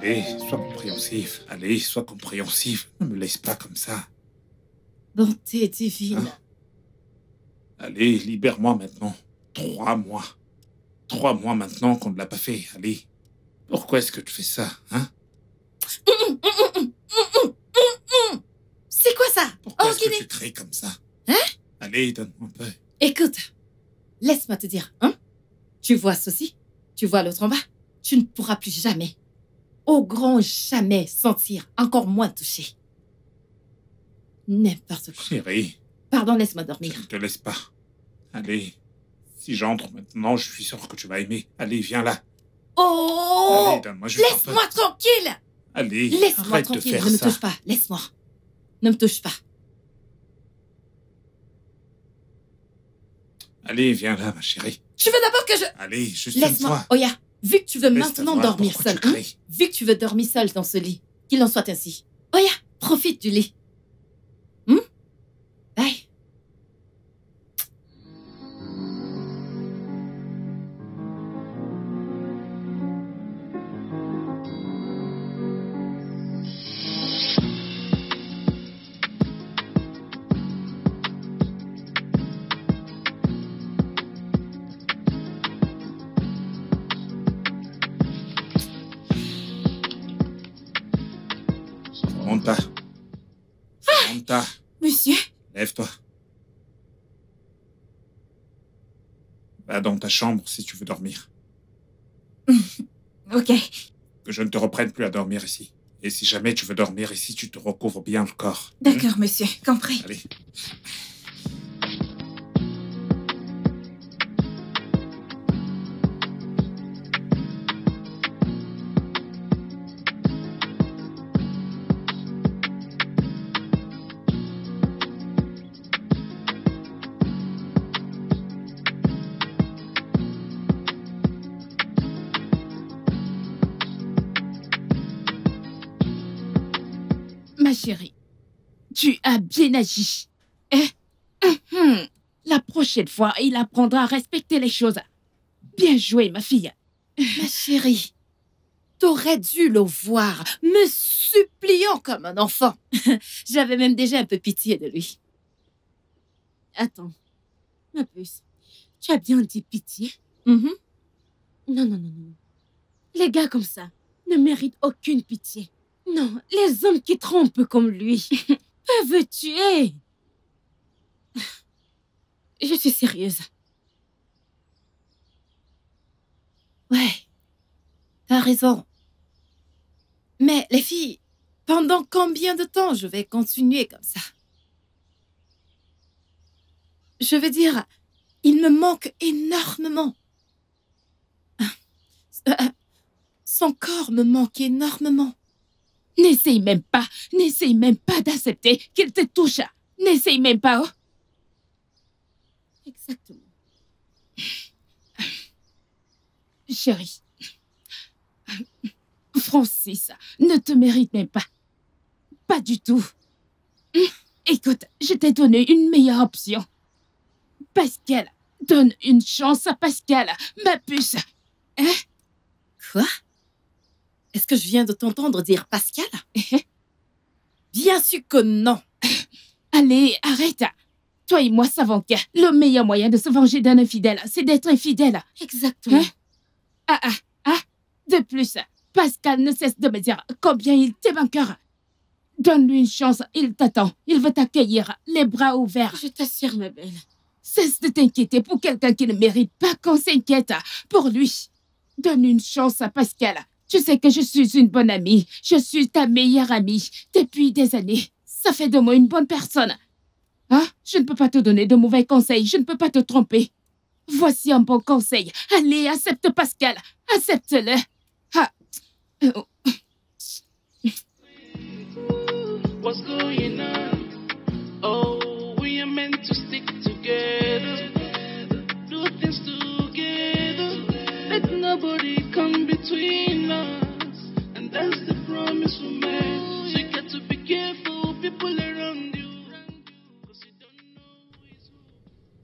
Bébé, sois compréhensif. Allez, sois compréhensif. Ne me laisse pas comme ça. Bonté divine. Allez, libère-moi maintenant. 3 mois. 3 mois maintenant qu'on ne l'a pas fait. Allez. Pourquoi est-ce que tu fais ça, hein? C'est quoi ça? Pourquoi est-ce que Guinée. tu cries comme ça? Hein? Allez, donne-moi un peu. Écoute, laisse-moi te dire, tu vois ceci? Tu vois l'autre en bas? Tu ne pourras plus jamais, au grand jamais, sentir, encore moins toucher. N'importe quoi. Chérie, Pardon, laisse-moi je dormir. ne te laisse pas. Allez. Si j'entre maintenant, je suis sûr que tu vas aimer. Allez, viens là. Oh! Allez, donne-moi juste un peu. Laisse-moi tranquille! Allez, Laisse-moi arrête de tranquille, faire ne me ça. touche pas, laisse-moi. Ne me touche pas. Allez, viens là, ma chérie. Tu veux d'abord que je... Allez, juste une Laisse-moi. fois. Oya, vu que tu veux Laisse-ta maintenant voir dormir pourquoi seul, tu cries. vu que tu veux dormir seul dans ce lit, qu'il en soit ainsi. Oya, profite du lit. Bye. Samantha. Samantha, Monsieur? lève-toi. Va dans ta chambre si tu veux dormir. Ok. Que je ne te reprenne plus à dormir ici. Et si jamais tu veux dormir ici, tu te recouvres bien le corps. D'accord, monsieur. Compris. Allez. Ma chérie, tu as bien agi. La prochaine fois, il apprendra à respecter les choses. Bien joué, ma fille. Ma chérie, t'aurais dû le voir, me suppliant comme un enfant. J'avais même déjà un peu pitié de lui. Attends, ma puce, tu as bien dit pitié? Mhm. Non, non, non, non. Les gars comme ça ne méritent aucune pitié. Non, les hommes qui trompent comme lui peuvent tuer. Je suis sérieuse. Ouais, t'as raison. Mais les filles, pendant combien de temps je vais continuer comme ça? Je veux dire, il me manque énormément. Son corps me manque énormément. N'essaye même pas d'accepter qu'il te touche. N'essaye même pas, oh. Exactement. Chérie, Francis ne te mérite même pas. Pas du tout. Écoute, je t'ai donné une meilleure option. Pascal, donne une chance à Pascal, ma puce. Hein? Quoi? Est-ce que je viens de t'entendre dire Pascal? Bien sûr que non. Allez, arrête. Toi et moi savons que le meilleur moyen de se venger d'un infidèle, c'est d'être infidèle. Exactement. De plus, Pascal ne cesse de me dire combien il t'aime encore. Donne-lui une chance, il t'attend. Il veut t'accueillir, les bras ouverts. Je t'assure, ma belle. Cesse de t'inquiéter pour quelqu'un qui ne mérite pas qu'on s'inquiète pour lui. Donne une chance à Pascal. Tu sais que je suis une bonne amie. Je suis ta meilleure amie depuis des années. Ça fait de moi une bonne personne. Hein? Je ne peux pas te donner de mauvais conseils. Je ne peux pas te tromper. Voici un bon conseil. Allez, accepte Pascal. Accepte-le. Ah. What's going on? Oh, we are meant to stick together, do things together. Let nobody come between us, and that's the promise we made. So you got to be careful, people around you, 'cause you don't know who is who.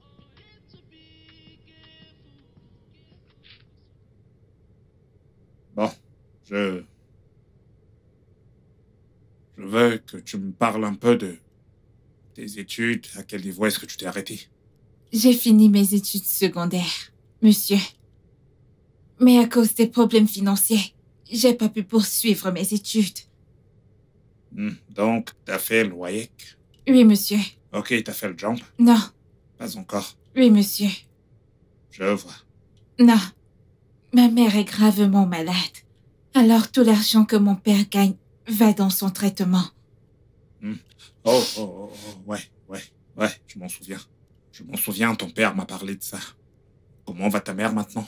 Oh, you got to be careful. Bon, je veux que tu me parles un peu de tes études. À quel niveau est-ce que tu t'es arrêté? J'ai fini mes études secondaires, monsieur. Mais à cause des problèmes financiers, j'ai pas pu poursuivre mes études. Donc, t'as fait le WAEC? Oui, monsieur. Ok, t'as fait le jump? Non. Pas encore. Oui, monsieur. Je vois. Non. Ma mère est gravement malade. Alors tout l'argent que mon père gagne va dans son traitement. Ouais, je m'en souviens. Je m'en souviens, ton père m'a parlé de ça. Comment va ta mère maintenant?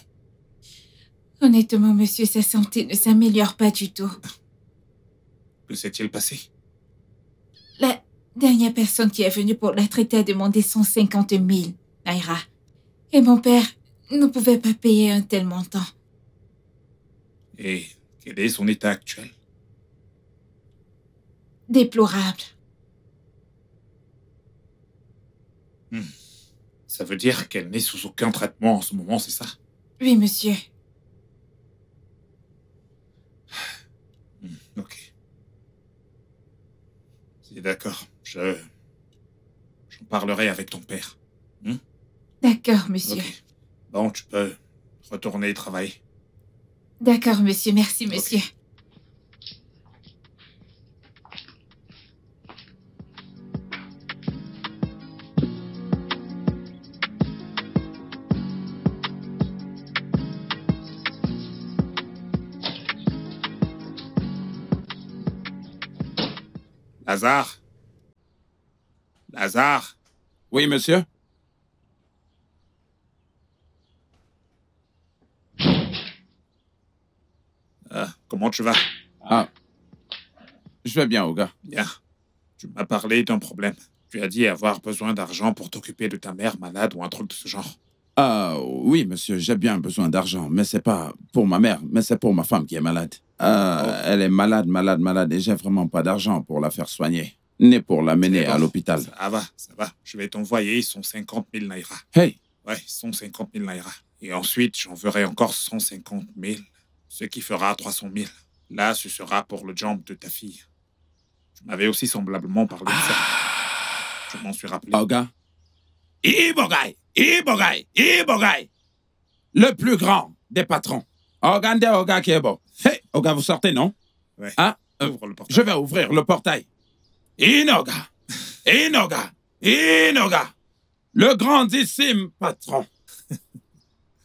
Honnêtement, monsieur, sa santé ne s'améliore pas du tout. Que s'est-il passé? La dernière personne qui est venue pour la traiter a demandé 150 000 naira. Et mon père ne pouvait pas payer un tel montant. Et quel est son état actuel? Déplorable. Ça veut dire qu'elle n'est sous aucun traitement en ce moment, c'est ça? Oui, monsieur. Ok. C'est d'accord. J'en parlerai avec ton père. D'accord, monsieur. Ok. Bon, tu peux retourner travailler. D'accord, monsieur. Merci, monsieur. Ok. Lazare? Lazare? Oui, monsieur? Comment tu vas? Ah. Je vais bien, Oga. Bien. Tu m'as parlé d'un problème. Tu as dit avoir besoin d'argent pour t'occuper de ta mère malade ou un truc de ce genre. Ah, oui, monsieur, j'ai bien besoin d'argent, mais c'est pas pour ma mère, mais c'est pour ma femme qui est malade. Elle est malade, et j'ai vraiment pas d'argent pour la faire soigner, ni pour l'amener à l'hôpital. Ça va. Je vais t'envoyer son 50 000 naira. Hey! Ouais, son 50 000 naira. Et ensuite, j'enverrai encore 150 000, ce qui fera 300 000. Là, ce sera pour le job de ta fille. Tu m'avais aussi semblablement parlé de ça. Je m'en suis rappelé. Oga. Ibogay. Le plus grand des patrons. Ogande Oga Kebo. Hey, Oga, vous sortez, non? Ouais. Hein? Ouvre le portail. Je vais ouvrir le portail. Inoga. Le grandissime patron.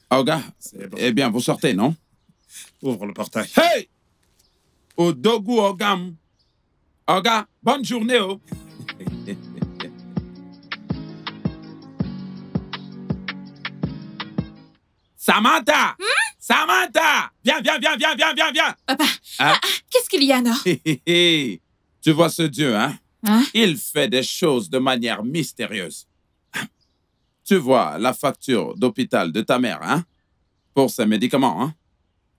Oga, C'est bon. eh bien, vous sortez, non? Ouvre le portail. Hey! Odogu Ogam. Oga, bonne journée, oh. Samantha! Samantha! Viens! Papa, Hein? qu'est-ce qu'il y a, non? Tu vois ce Dieu, hein? Hein? Il fait des choses de manière mystérieuse. Tu vois la facture d'hôpital de ta mère, hein? Pour ses médicaments, hein?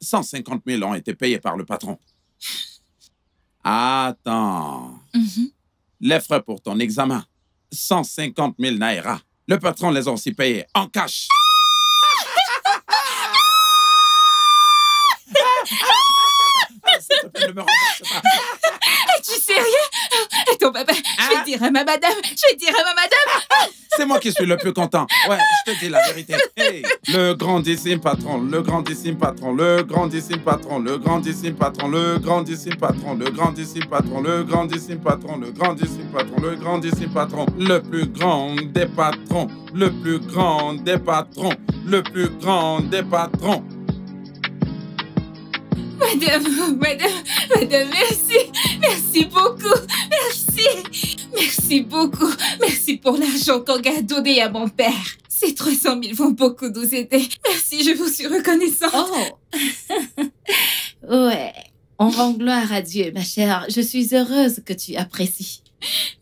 150 000 ont été payés par le patron. Attends. Mhm. Les frais pour ton examen, 150 000 naira. Le patron les a aussi payés en cash. S'il te plaît, ne me rembourse pas. Es-tu sérieux? Attends, papa, je vais dire à ma madame. C'est moi qui suis le plus content. Ouais, je te dis la vérité. Hey, le grandissime patron, le grandissime patron, le grandissime patron, le grandissime patron, le grandissime patron, le grandissime patron, le grandissime patron, le grandissime patron, le grandissime patron, le plus grand des patrons, le plus grand des patrons, le plus grand des patrons. Madame, merci beaucoup, merci beaucoup, merci pour l'argent qu'Oga a donné à mon père. Ces 300 000 vont beaucoup nous aider. Merci, je vous suis reconnaissante. Oh. Ouais. On rend gloire à Dieu, ma chère. Je suis heureuse que tu apprécies.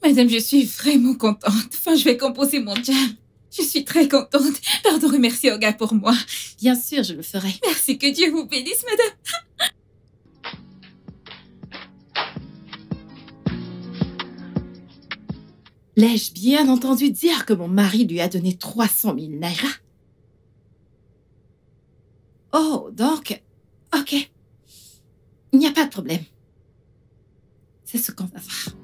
Madame, je suis vraiment contente. Enfin, je vais composer mon jam. Je suis très contente. Pardon, remercier Oga pour moi. Bien sûr, je le ferai. Merci, que Dieu vous bénisse, madame. L'ai-je bien entendu dire que mon mari lui a donné 300 000 naira? Oh, donc, ok. Il n'y a pas de problème. C'est ce qu'on va faire.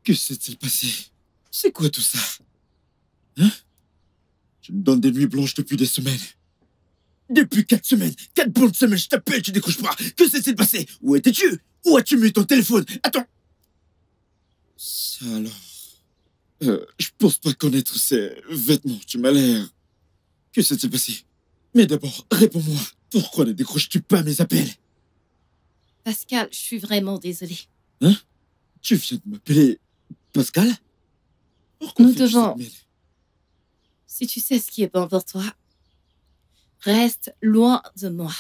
Que s'est-il passé? C'est quoi tout ça? Hein? Tu me donnes des nuits blanches depuis des semaines. Depuis 4 semaines, 4 bonnes semaines, je t'appelle, tu décroches pas. Que s'est-il passé? Où étais-tu? Où as-tu mis ton téléphone? Attends. Ça alors. Je pense pas connaître ces vêtements, tu m'as l'air. Que s'est-il passé? Mais d'abord, réponds-moi. Pourquoi ne décroches-tu pas mes appels? Pascal, je suis vraiment désolée. Hein? Tu viens de m'appeler Pascal? Pourquoi Nous fais-tu devons- cette mêlée? Si tu sais ce qui est bon pour toi, reste loin de moi.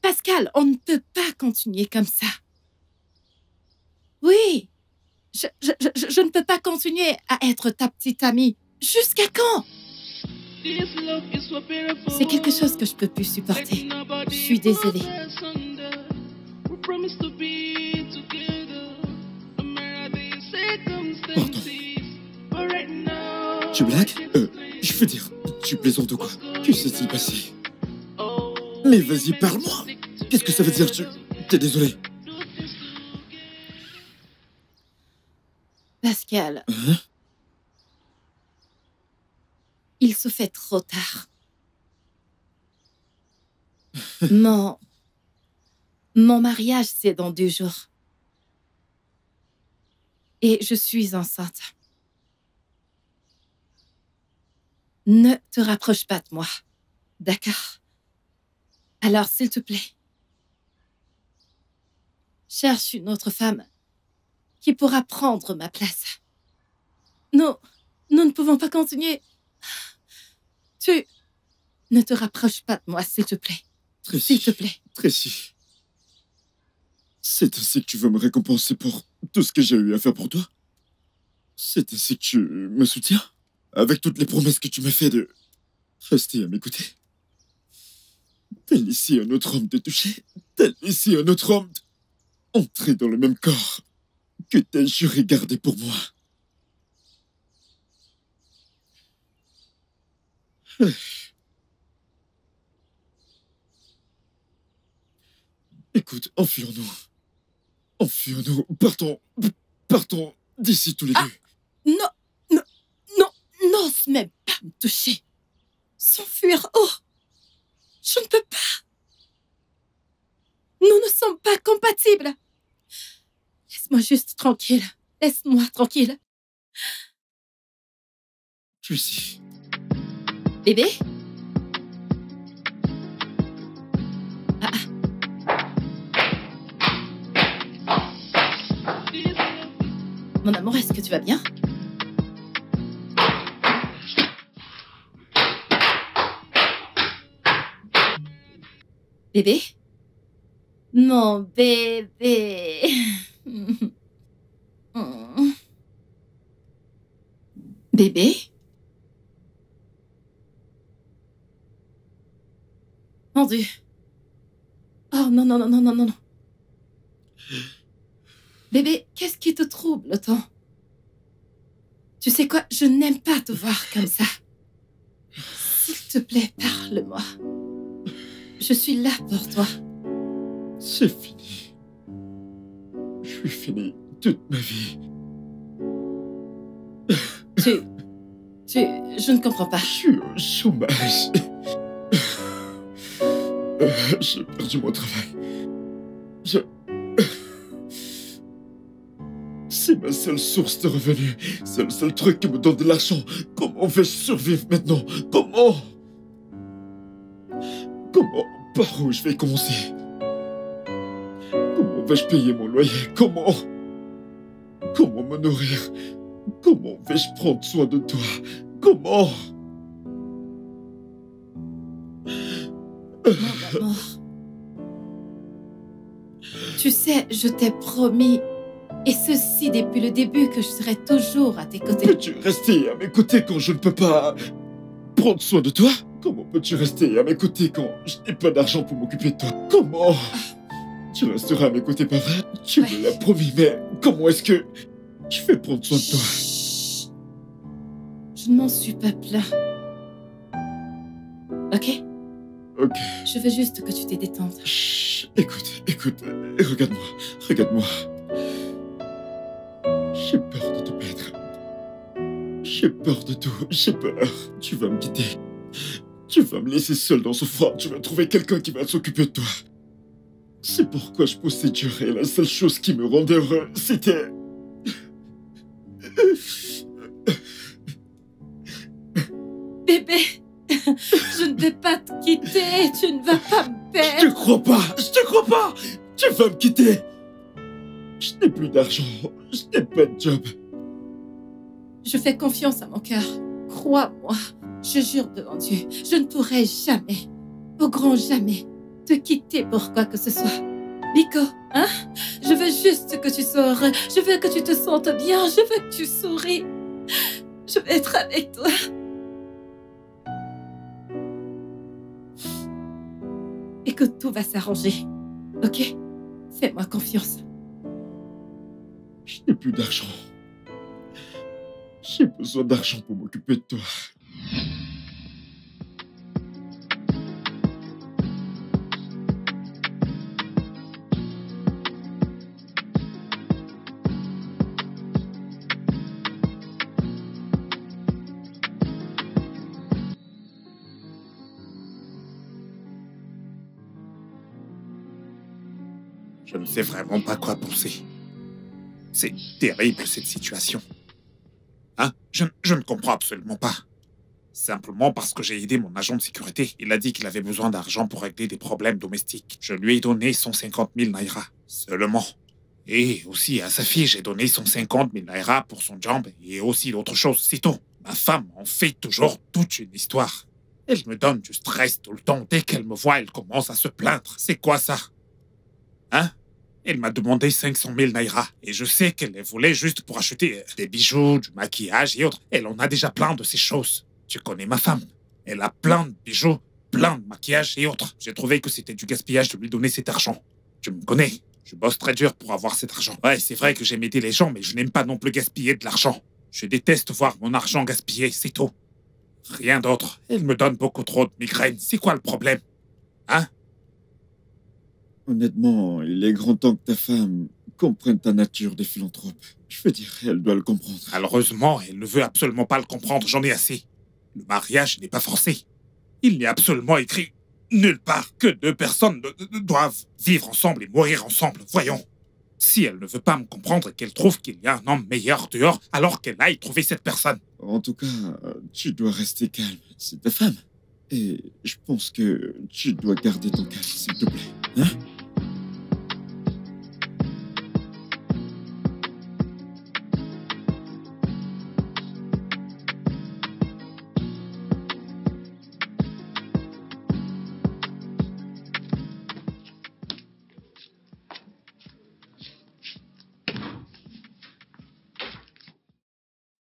Pascal, on ne peut pas continuer comme ça. Oui, je ne peux pas continuer à être ta petite amie. Jusqu'à quand? C'est quelque chose que je peux plus supporter. Je suis désolée. Pardon. Tu blagues? Je veux dire, tu plaisantes ou quoi? Que s'est-il passé? Mais vas-y, parle-moi. Qu'est-ce que ça veut dire? T'es désolé? Pascal, Hein? il se fait trop tard. Mon mariage, c'est dans 2 jours. Et je suis enceinte. Ne te rapproche pas de moi. D'accord? Alors, s'il te plaît, cherche une autre femme qui pourra prendre ma place. Nous ne pouvons pas continuer. Tu ne te rapproches pas de moi, s'il te plaît. S'il te plaît. Tracy. C'est ainsi que tu veux me récompenser pour tout ce que j'ai eu à faire pour toi? C'est ainsi que tu me soutiens? avec toutes les promesses que tu m'as fait de rester à mes côtés. T'as laissé un autre homme te toucher. T'as laissé un autre homme entrer dans le même corps que t'as juré garder pour moi. Écoute, enfuyons-nous. Enfuyons-nous. Partons d'ici tous les deux. Non, non, non, n'ose même pas me toucher. S'enfuir, oh, je ne peux pas. Nous ne sommes pas compatibles. Laisse-moi juste tranquille. Laisse-moi tranquille. Tracy. Bébé? Mon amour, est-ce que tu vas bien? Bébé? Mon bébé. Bébé? Mon Dieu. Oh non, non, non, non, non, non. Bébé, qu'est-ce qui te trouble autant? Tu sais quoi? Je n'aime pas te voir comme ça. S'il te plaît, parle-moi. Je suis là pour toi. C'est fini. Je suis fini toute ma vie. Je ne comprends pas. Je suis au chômage. J'ai perdu mon travail. C'est ma seule source de revenus. C'est le seul truc qui me donne de l'argent. Comment vais-je survivre maintenant? Comment? Par où je vais commencer? Comment vais-je payer mon loyer? Comment me nourrir? Comment vais-je prendre soin de toi? Comment? Mon amour. Tu sais, je t'ai promis, et ceci depuis le début, que je serai toujours à tes côtés. Peux-tu rester à mes côtés quand je ne peux pas prendre soin de toi? Comment peux-tu rester à mes côtés quand je n'ai pas d'argent pour m'occuper de toi? Comment? Tu resteras à mes côtés, pas vrai? Tu me l'as promis, mais comment est-ce que je vais prendre soin de toi? Chut. Je ne m'en suis pas plaint. Ok? Ok. Je veux juste que tu te détendes. Chut. Écoute, regarde-moi. J'ai peur de te perdre. J'ai peur de tout, j'ai peur. Tu vas me quitter. Tu vas me laisser seul dans ce froid. Tu vas trouver quelqu'un qui va s'occuper de toi. C'est pourquoi je poussais dur et la seule chose qui me rendait heureux, c'était... Bébé, je ne vais pas te quitter. Tu ne vas pas me perdre. Je te crois pas. Tu vas me quitter. Je n'ai plus d'argent. Je n'ai pas de job. Je fais confiance à mon cœur. Crois-moi. Je jure devant Dieu, je ne pourrai jamais, au grand jamais, te quitter pour quoi que ce soit. Biko, hein? Je veux juste que tu sors. Je veux que tu te sentes bien. Je veux que tu souris. Je veux être avec toi. Et que tout va s'arranger. Ok? Fais-moi confiance. Je n'ai plus d'argent. J'ai besoin d'argent pour m'occuper de toi. Je ne sais vraiment pas quoi penser. C'est terrible, cette situation. Hein? Je ne comprends absolument pas. Simplement parce que j'ai aidé mon agent de sécurité. Il a dit qu'il avait besoin d'argent pour régler des problèmes domestiques. Je lui ai donné 150 000 naira, seulement. Et aussi à sa fille, j'ai donné 150 000 naira pour son job et aussi d'autres choses, c'est tout. Ma femme en fait toujours toute une histoire. Elle me donne du stress tout le temps. Dès qu'elle me voit, elle commence à se plaindre. C'est quoi ça? Hein? Elle m'a demandé 500 000 naira. Et je sais qu'elle les voulait juste pour acheter des bijoux, du maquillage et autres. Elle en a déjà plein de ces choses. Tu connais ma femme. Elle a plein de bijoux, plein de maquillage et autres. J'ai trouvé que c'était du gaspillage de lui donner cet argent. Tu me connais. Je bosse très dur pour avoir cet argent. Ouais, c'est vrai que j'aime aider les gens, mais je n'aime pas non plus gaspiller de l'argent. Je déteste voir mon argent gaspillé, c'est tout. Rien d'autre. Elle me donne beaucoup trop de migraines. C'est quoi le problème? Hein? Honnêtement, il est grand temps que ta femme comprenne ta nature des philanthropes. Je veux dire, elle doit le comprendre. Malheureusement, elle ne veut absolument pas le comprendre, j'en ai assez. Le mariage n'est pas forcé. Il n'est absolument écrit nulle part que deux personnes doivent vivre ensemble et mourir ensemble. Voyons. Si elle ne veut pas me comprendre et qu'elle trouve qu'il y a un homme meilleur dehors, alors qu'elle aille trouver cette personne. En tout cas, tu dois rester calme. C'est ta femme. Et je pense que tu dois garder ton calme, s'il te plaît. Hein?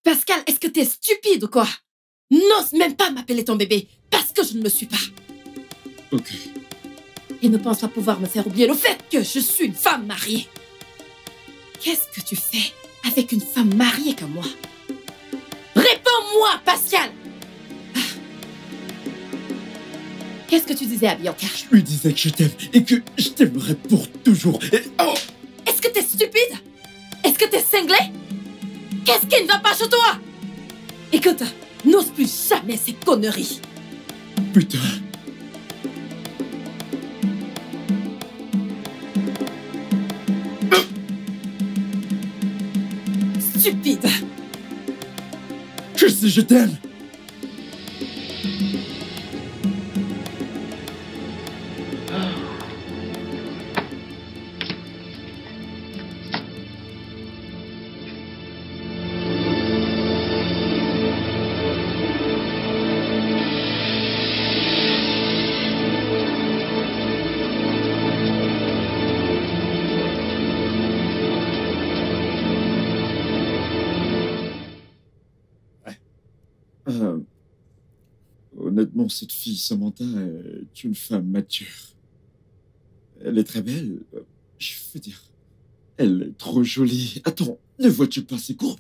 Pascal, est-ce que t'es stupide ou quoi? N'ose même pas m'appeler ton bébé, parce que je ne le suis pas. Ok. Et ne pense pas pouvoir me faire oublier le fait que je suis une femme mariée. Qu'est-ce que tu fais avec une femme mariée comme moi? Réponds-moi, Pascal! Ah. Qu'est-ce que tu disais à Bianca? Je lui disais que je t'aime et que je t'aimerai pour toujours. Et... Oh! Est-ce que t'es stupide? Est-ce que t'es cinglé? Qu'est-ce qui ne va pas chez toi? Écoute, n'ose plus jamais ces conneries. Putain. Stupide. Je sais, je t'aime. Honnêtement, cette fille, Samantha, est une femme mature. Elle est très belle. Je veux dire, elle est trop jolie. Attends, ne vois-tu pas ses courbes?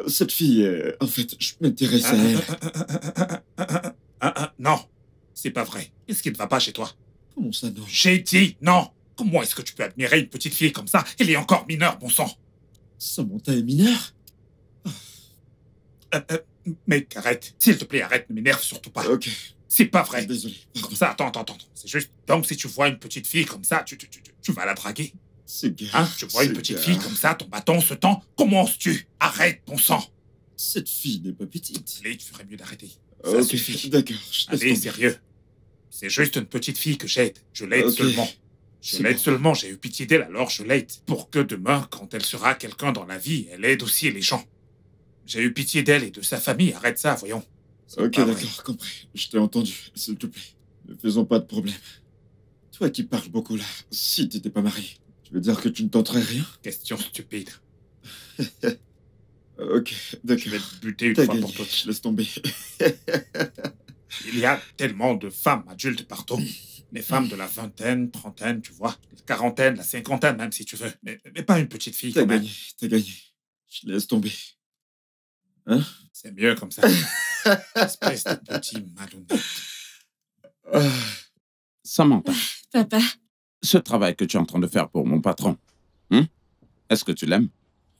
Cette fille, en fait, je m'intéresse à elle. Non, c'est pas vrai. Qu'est-ce qui ne va pas chez toi? Comment ça, non? J'ai dit non. Comment est-ce que tu peux admirer une petite fille comme ça? Elle est encore mineure, bon sang. Samantha est mineure? Mec, arrête. S'il te plaît, arrête, ne m'énerve surtout pas. Ok. C'est pas vrai. Désolé. Comme ça, attends. C'est juste, donc si tu vois une petite fille comme ça, tu vas la draguer. C'est gars. Hein? Tu vois une petite fille comme ça, ton bâton se tend, comment oses-tu? Arrête, bon sang. Cette fille n'est pas petite. Allez, tu ferais mieux d'arrêter. Ça Ok, suffit. d'accord. Allez, sérieux. C'est juste une petite fille que j'aide. Je l'aide seulement. Je l'aide seulement, j'ai eu pitié d'elle, alors je l'aide. Pour que demain, quand elle sera quelqu'un dans la vie, elle aide aussi les gens. J'ai eu pitié d'elle et de sa famille. Arrête ça, voyons. Ok, d'accord, compris. Je t'ai entendu, s'il te plaît. Ne faisons pas de problème. Toi qui parles beaucoup là, si t'étais pas marié, tu veux dire que tu ne tenterais rien? Question stupide. Ok, d'accord. Je vais te buter une fois pour toutes. Laisse tomber. Il y a tellement de femmes adultes partout. Les femmes de la vingtaine, trentaine, tu vois. La quarantaine, la cinquantaine même si tu veux. Mais pas une petite fille quand même. T'as gagné. Je laisse tomber. Hein? C'est mieux comme ça. Espèce de petit malhonnête. Samantha. Papa. Ce travail que tu es en train de faire pour mon patron, est-ce que tu l'aimes?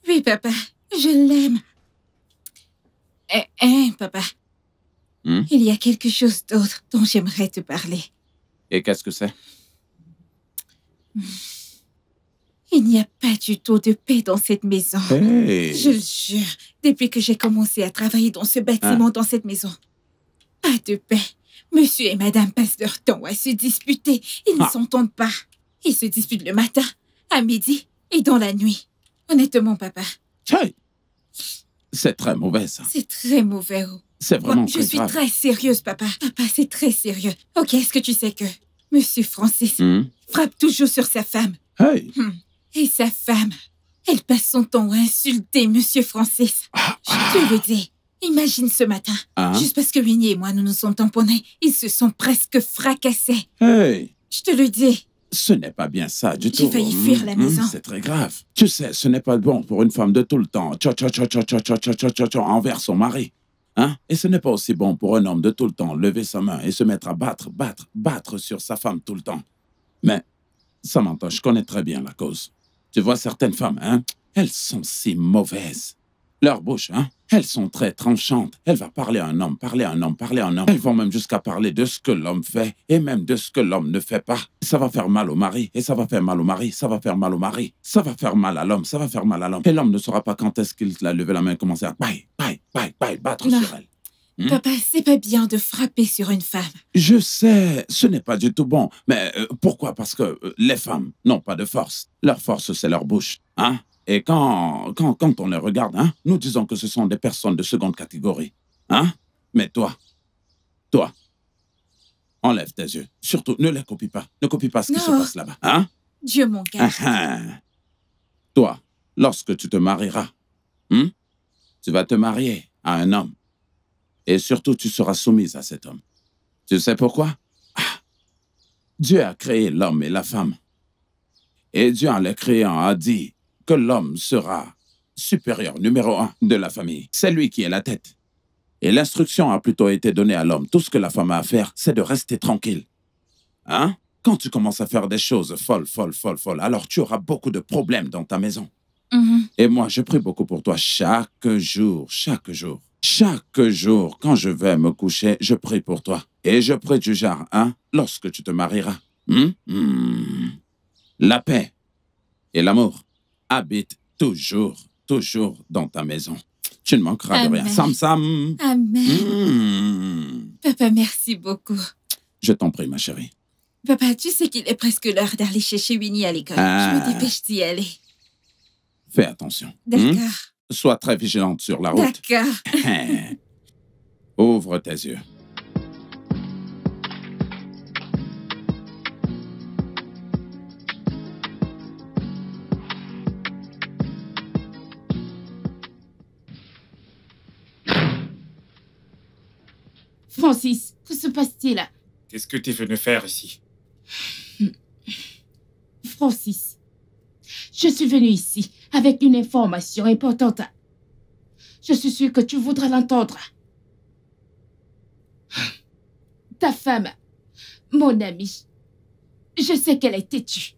Oui, papa. Je l'aime. Papa. Il y a quelque chose d'autre dont j'aimerais te parler. Et qu'est-ce que c'est? Il n'y a pas du tout de paix dans cette maison. Hey. Je le jure, depuis que j'ai commencé à travailler dans ce bâtiment, dans cette maison. Pas de paix. Monsieur et madame passent leur temps à se disputer. Ils ne s'entendent pas. Ils se disputent le matin, à midi et dans la nuit. Honnêtement, papa. Hey. C'est très mauvais, ça. C'est très mauvais. C'est vraiment très grave. Je suis très sérieuse, papa. Papa, c'est très sérieux. Ok, est-ce que tu sais que Monsieur Francis frappe toujours sur sa femme? Hey. Et sa femme, elle passe son temps à insulter Monsieur Francis. Je te le dis. Imagine ce matin, juste parce que Winnie et moi nous nous sommes tamponnés, ils se sont presque fracassés. Hey! Je te le dis. Ce n'est pas bien ça du tout. J'ai failli fuir la maison. C'est très grave. Tu sais, ce n'est pas bon pour une femme de tout le temps envers son mari. Hein? Et ce n'est pas aussi bon pour un homme de tout le temps lever sa main et se mettre à battre sur sa femme tout le temps. Mais, Samantha, je connais très bien la cause. Tu vois, certaines femmes, hein, elles sont si mauvaises. Leur bouche, hein, elles sont très tranchantes. Elle va parler à un homme, parler à un homme, parler à un homme. Elles vont même jusqu'à parler de ce que l'homme fait et même de ce que l'homme ne fait pas. Ça va faire mal au mari, et ça va faire mal au mari, ça va faire mal au mari. Ça va faire mal à l'homme, ça va faire mal à l'homme. Et l'homme ne saura pas quand est-ce qu'il a levé la main et commencé à battre sur elle. Papa, c'est pas bien de frapper sur une femme. Je sais, ce n'est pas du tout bon. Mais pourquoi? Parce que les femmes n'ont pas de force. Leur force, c'est leur bouche. Hein? Et quand on les regarde, hein, nous disons que ce sont des personnes de seconde catégorie. Hein? Mais toi, enlève tes yeux. Surtout, ne les copie pas. Ne copie pas ce qui se passe là-bas. Hein? Dieu mon gars. Toi, lorsque tu te marieras, tu vas te marier à un homme. Et surtout, tu seras soumise à cet homme. Tu sais pourquoi? Dieu a créé l'homme et la femme. Et Dieu, en les créant, a dit que l'homme sera supérieur, numéro 1 de la famille. C'est lui qui est la tête. Et l'instruction a plutôt été donnée à l'homme. Tout ce que la femme a à faire, c'est de rester tranquille. Hein? Quand tu commences à faire des choses folles, alors tu auras beaucoup de problèmes dans ta maison. Et moi, je prie beaucoup pour toi chaque jour. Chaque jour, quand je vais me coucher, je prie pour toi. Et je prie du genre, hein, lorsque tu te marieras. La paix et l'amour habitent toujours dans ta maison. Tu ne manqueras de rien. Sam. Amen. Papa, merci beaucoup. Je t'en prie, ma chérie. Papa, tu sais qu'il est presque l'heure d'aller chercher Winnie à l'école. Je me dépêche d'y aller. Fais attention. D'accord. Sois très vigilante sur la route. D'accord. Ouvre tes yeux. Francis, que se passe-t-il? Qu'est-ce que tu es venu faire ici? Francis, je suis venu ici avec une information importante. Je suis sûre que tu voudras l'entendre. Ta femme, mon amie, je sais qu'elle est têtue.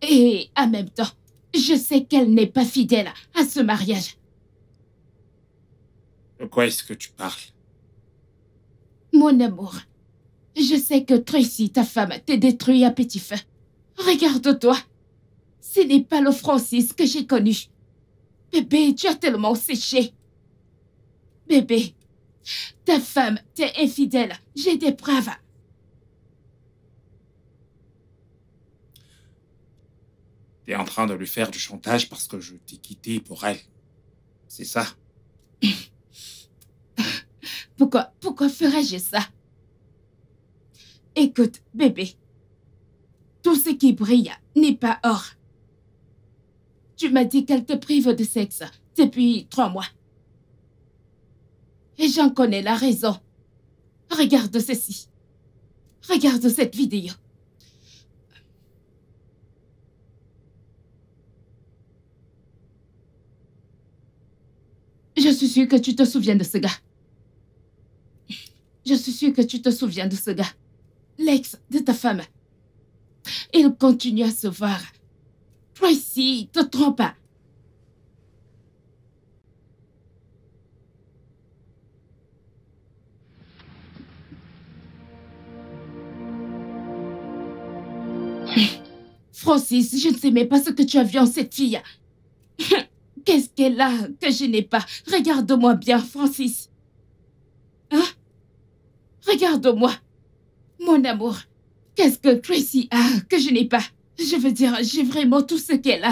Et en même temps, je sais qu'elle n'est pas fidèle à ce mariage. De quoi est-ce que tu parles? Mon amour, je sais que Tracy, ta femme, t'est détruit à petit feu. Regarde-toi. Ce n'est pas le Francis que j'ai connu. Bébé, tu as tellement séché. Bébé, ta femme t'est infidèle. J'ai des preuves. T'es en train de lui faire du chantage parce que je t'ai quitté pour elle. C'est ça? Pourquoi ferais-je ça? Écoute, bébé. Tout ce qui brille n'est pas or. Tu m'as dit qu'elle te prive de sexe depuis 3 mois. Et j'en connais la raison. Regarde ceci. Regarde cette vidéo. Je suis sûre que tu te souviens de ce gars. Je suis sûre que tu te souviens de ce gars. L'ex de ta femme. Il continue à se voir. Tracy, te trompe pas. Francis, je ne sais même pas ce que tu as vu en cette fille. Qu'est-ce qu'elle a que je n'ai pas? Regarde-moi bien, Francis. Hein? Regarde-moi. Mon amour. Qu'est-ce que Tracy a que je n'ai pas? Je veux dire, j'ai vraiment tout ce qu'elle a.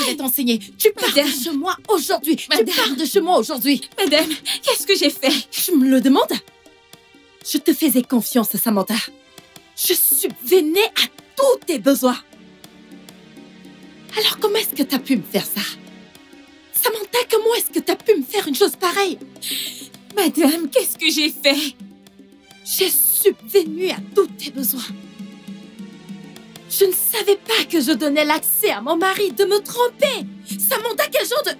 je vais t'enseigner. Tu pars de chez moi aujourd'hui. Tu pars de chez moi aujourd'hui. Madame, qu'est-ce que j'ai fait? Je me le demande. Je te faisais confiance, Samantha. Je subvenais à tous tes besoins. Alors comment est-ce que t'as pu me faire ça? Samantha, comment est-ce que t'as pu me faire une chose pareille? Madame, qu'est-ce que j'ai fait? J'ai subvenu à tous tes besoins. Je ne savais pas que je donnais l'accès à mon mari de me tromper. Samantha, quel genre de...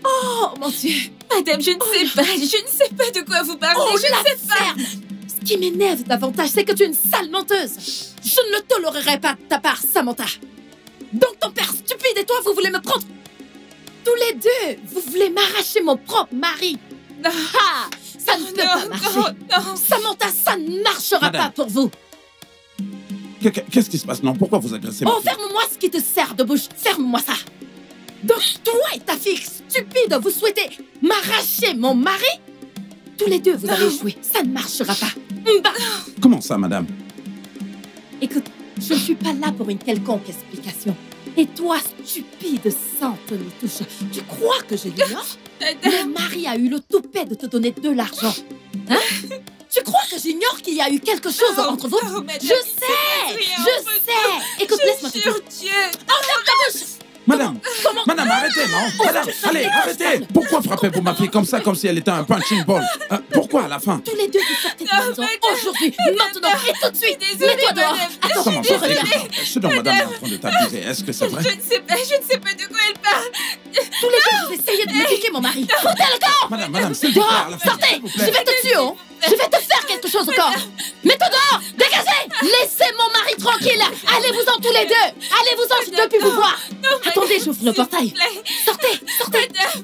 Oh, mon Dieu. Madame, je ne sais pas de quoi vous parlez. Oh, je ne sais pas. Ce qui m'énerve davantage, c'est que tu es une sale menteuse. Je ne le tolérerai pas de ta part, Samantha. Donc ton père stupide et toi, vous voulez me prendre... Tous les deux, vous voulez m'arracher mon propre mari. Non. Ah, ça ne peut pas marcher. Non. Samantha, ça ne marchera Madame. pas pour vous. Qu'est-ce qui se passe? Non, pourquoi vous agressez ma Oh, fille? ferme-moi ce qui te sert de bouche. Ferme-moi ça. Donc, toi et ta fille stupide, vous souhaitez m'arracher mon mari? Tous les deux, vous allez jouer. Ça ne marchera pas. Bah. Comment ça, madame? Écoute, je ne suis pas là pour une quelconque explication. Et toi, stupide, sans Tony Touche, tu crois que je l'ignore? Mon mari a eu le toupet de te donner de l'argent. Hein? Tu crois que j'ignore qu'il y a eu quelque chose entre vous? Madame, Je sais. Écoute, laisse-moi te dire. Dieu. Ferme ta bouche. Madame! Comment? Madame, arrêtez, non? Madame, allez, arrêtez! Pourquoi frappez-vous ma fille comme ça, comme si elle était un punching ball? Pourquoi à la fin? Tous les deux, vous sortez de la maison aujourd'hui, maintenant et tout de suite. Désolée, Mets-toi dehors. madame. Attends, Comment je ça? reviens. Ce dont madame est en train de t'accuser, est-ce que c'est vrai? Je ne sais pas de quoi elle parle. Tous les deux, vous essayez de me piquer mon mari. Foutez le camp. Madame, s'il vous plaît, à Dehors, la fin, sortez. s'il vous Je plaît. vais te tuer, hein. Je vais te faire quelque chose encore. Mets-toi dehors. Dégagez. Laissez mon mari tranquille. Allez-vous-en tous les deux. Allez-vous-en, je ne veux plus vous voir. Attendez, j'ouvre le portail. Sortez.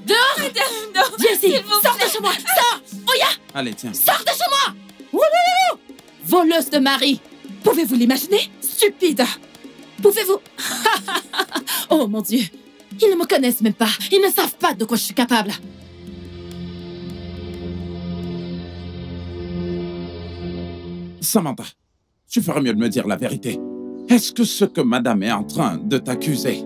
Dehors. Madame, non. Viens ici. S'il vous Sors de plaît. chez moi. Sors. Oya. Allez, tiens. Sors de chez moi. Wouhou. Voleuse de mari. Pouvez-vous l'imaginer? Stupide. Pouvez-vous... Oh mon Dieu. Ils ne me connaissent même pas. Ils ne savent pas de quoi je suis capable. Samantha, tu ferais mieux de me dire la vérité. Est-ce que ce que madame est en train de t'accuser,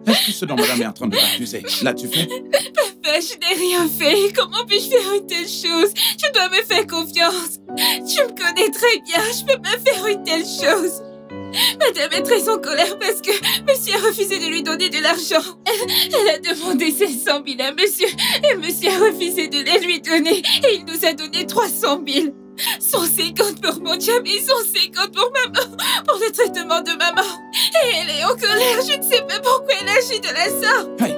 est-ce que ce dont madame est en train de t'accuser, l'as-tu fait? Papa, je n'ai rien fait. Comment puis-je faire une telle chose? Tu dois me faire confiance. Tu me connais très bien. Je peux pas faire une telle chose. Madame est très en colère parce que monsieur a refusé de lui donner de l'argent. Elle a demandé 700 000 à monsieur et monsieur a refusé de les lui donner et il nous a donné 300 000. 150 pour mon job et 150 pour maman, pour le traitement de maman. Et elle est en colère. Je ne sais pas pourquoi elle agit de la sorte. Hey.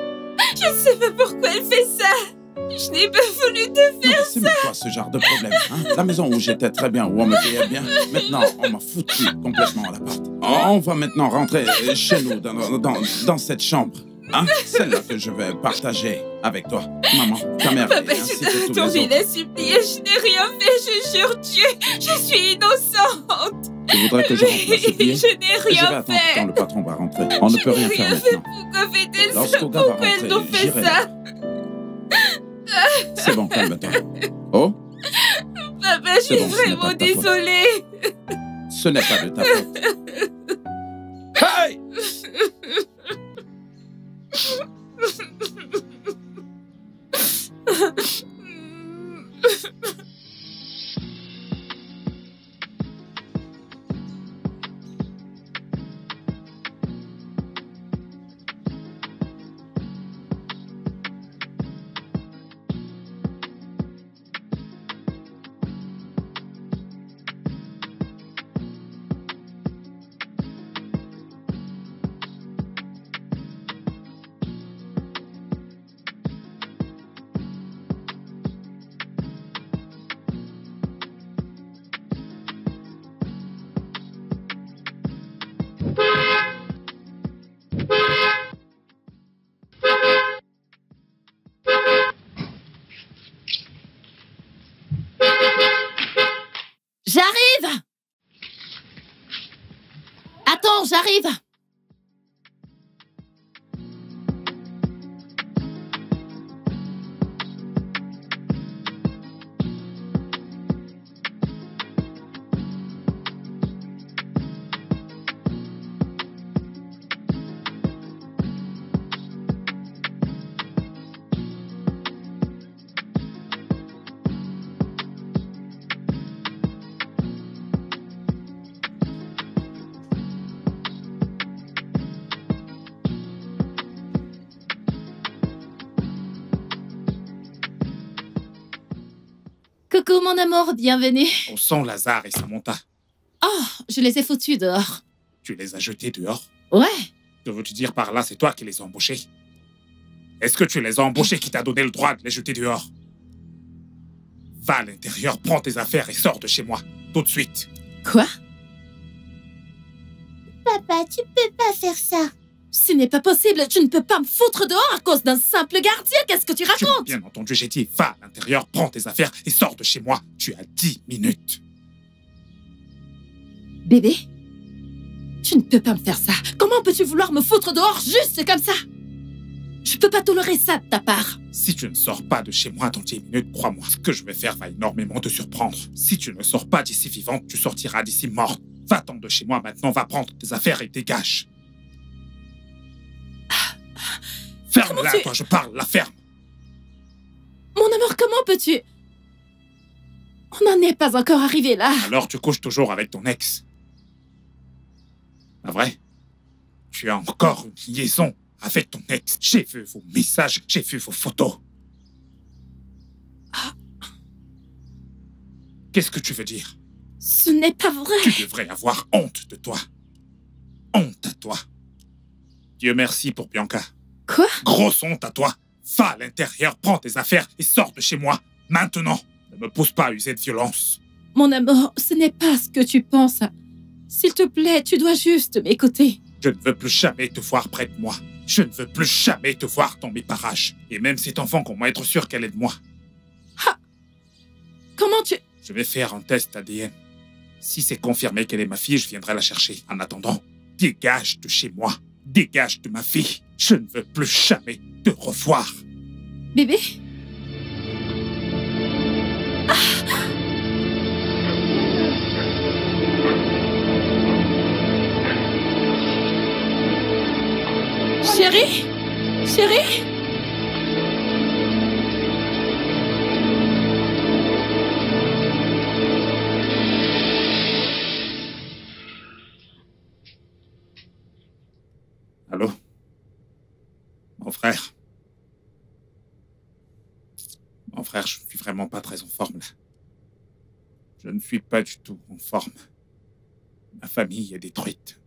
Je ne sais pas pourquoi elle fait ça. Je n'ai pas voulu te faire C'est même pas ce genre de problème. Hein? La maison où j'étais très bien, où on me payait bien, maintenant on m'a foutu complètement à l'appart. On va maintenant rentrer chez nous, dans cette chambre. Hein? Celle-là que je vais partager avec toi. Maman, ta mère Papa, et ainsi je que tous t'ai les entendu la autres. supplier. Je n'ai rien fait, je jure Dieu. Je suis innocente. Tu voudrais que je rentre la supplier? Je n'ai Je vais rien attendre fait. quand le patron va rentrer. On ne peut rien faire maintenant. Pourquoi fait-elle ça? Lorsqu'Oga va Pourquoi elle nous rentrer, fait j'irai. ça? C'est bon, calme-toi. Oh, Papa, je C'est suis bon, ce n'est vraiment pas de ta faute. désolée. ce n'est pas de ta faute. Hey! J'arrive! Attends, j'arrive! Coucou mon amour, bienvenue. Où sont Lazare et Samantha? Oh, je les ai foutus dehors. Tu les as jetés dehors? Ouais. Que veux-tu dire par là? C'est toi qui les as embauchés? Est-ce que tu les as embauchés qui t'a donné le droit de les jeter dehors? Va à l'intérieur, prends tes affaires et sors de chez moi. Tout de suite. Quoi? Papa, tu peux pas faire ça. Ce n'est pas possible, tu ne peux pas me foutre dehors à cause d'un simple gardien, qu'est-ce que tu Tu m'as racontes? bien entendu, j'ai dit va à l'intérieur, prends tes affaires et sors de chez moi. Tu as 10 minutes. Bébé? Tu ne peux pas me faire ça. Comment peux-tu vouloir me foutre dehors juste comme ça? Je peux pas tolérer ça de ta part. Si tu ne sors pas de chez moi dans 10 minutes, crois-moi, ce que je vais faire va énormément te surprendre. Si tu ne sors pas d'ici vivante, tu sortiras d'ici morte. Va-t'en de chez moi maintenant, va prendre tes affaires et dégage. Ferme-la, tu... toi, je parle, la ferme. Mon amour, comment peux-tu... On n'en est pas encore arrivé là. Alors tu couches toujours avec ton ex. Pas vrai? Tu as encore une liaison avec ton ex. J'ai vu vos messages, j'ai vu vos photos. Qu'est-ce que tu veux dire? Ce n'est pas vrai. Tu devrais avoir honte de toi. Honte à toi. Dieu merci pour Bianca. Quoi? Grosse honte à toi. Va à l'intérieur, prends tes affaires et sors de chez moi. Maintenant. Ne me pousse pas à user de violence. Mon amour, ce n'est pas ce que tu penses. S'il te plaît, tu dois juste m'écouter. Je ne veux plus jamais te voir près de moi. Je ne veux plus jamais te voir dans mes parages. Et même cet enfant, comment être sûr qu'elle est de moi? Comment tu... Je vais faire un test ADN. Si c'est confirmé qu'elle est ma fille, je viendrai la chercher. En attendant, dégage de chez moi. Dégage de ma fille. Je ne veux plus jamais te revoir. Bébé? Chérie? Chérie? Allô? Mon frère? Mon frère, je ne suis vraiment pas très en forme, là. Je ne suis pas du tout en forme. Ma famille est détruite.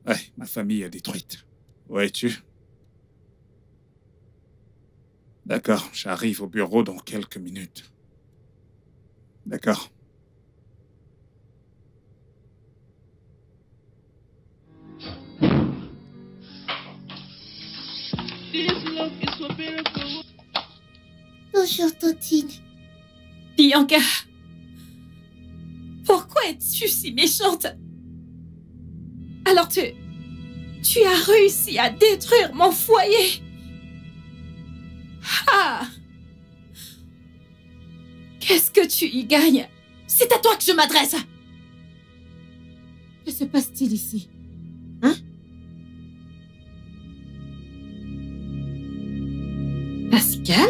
Ouais, ma famille est détruite. Où es-tu? D'accord, j'arrive au bureau dans quelques minutes. D'accord. This love is so beautiful. Bonjour, Tontine. Bianca? Pourquoi es-tu si méchante? Alors tu as réussi à détruire mon foyer. Ah! Qu'est-ce que tu y gagnes? C'est à toi que je m'adresse. Que se passe-t-il ici? Hein? Pascal?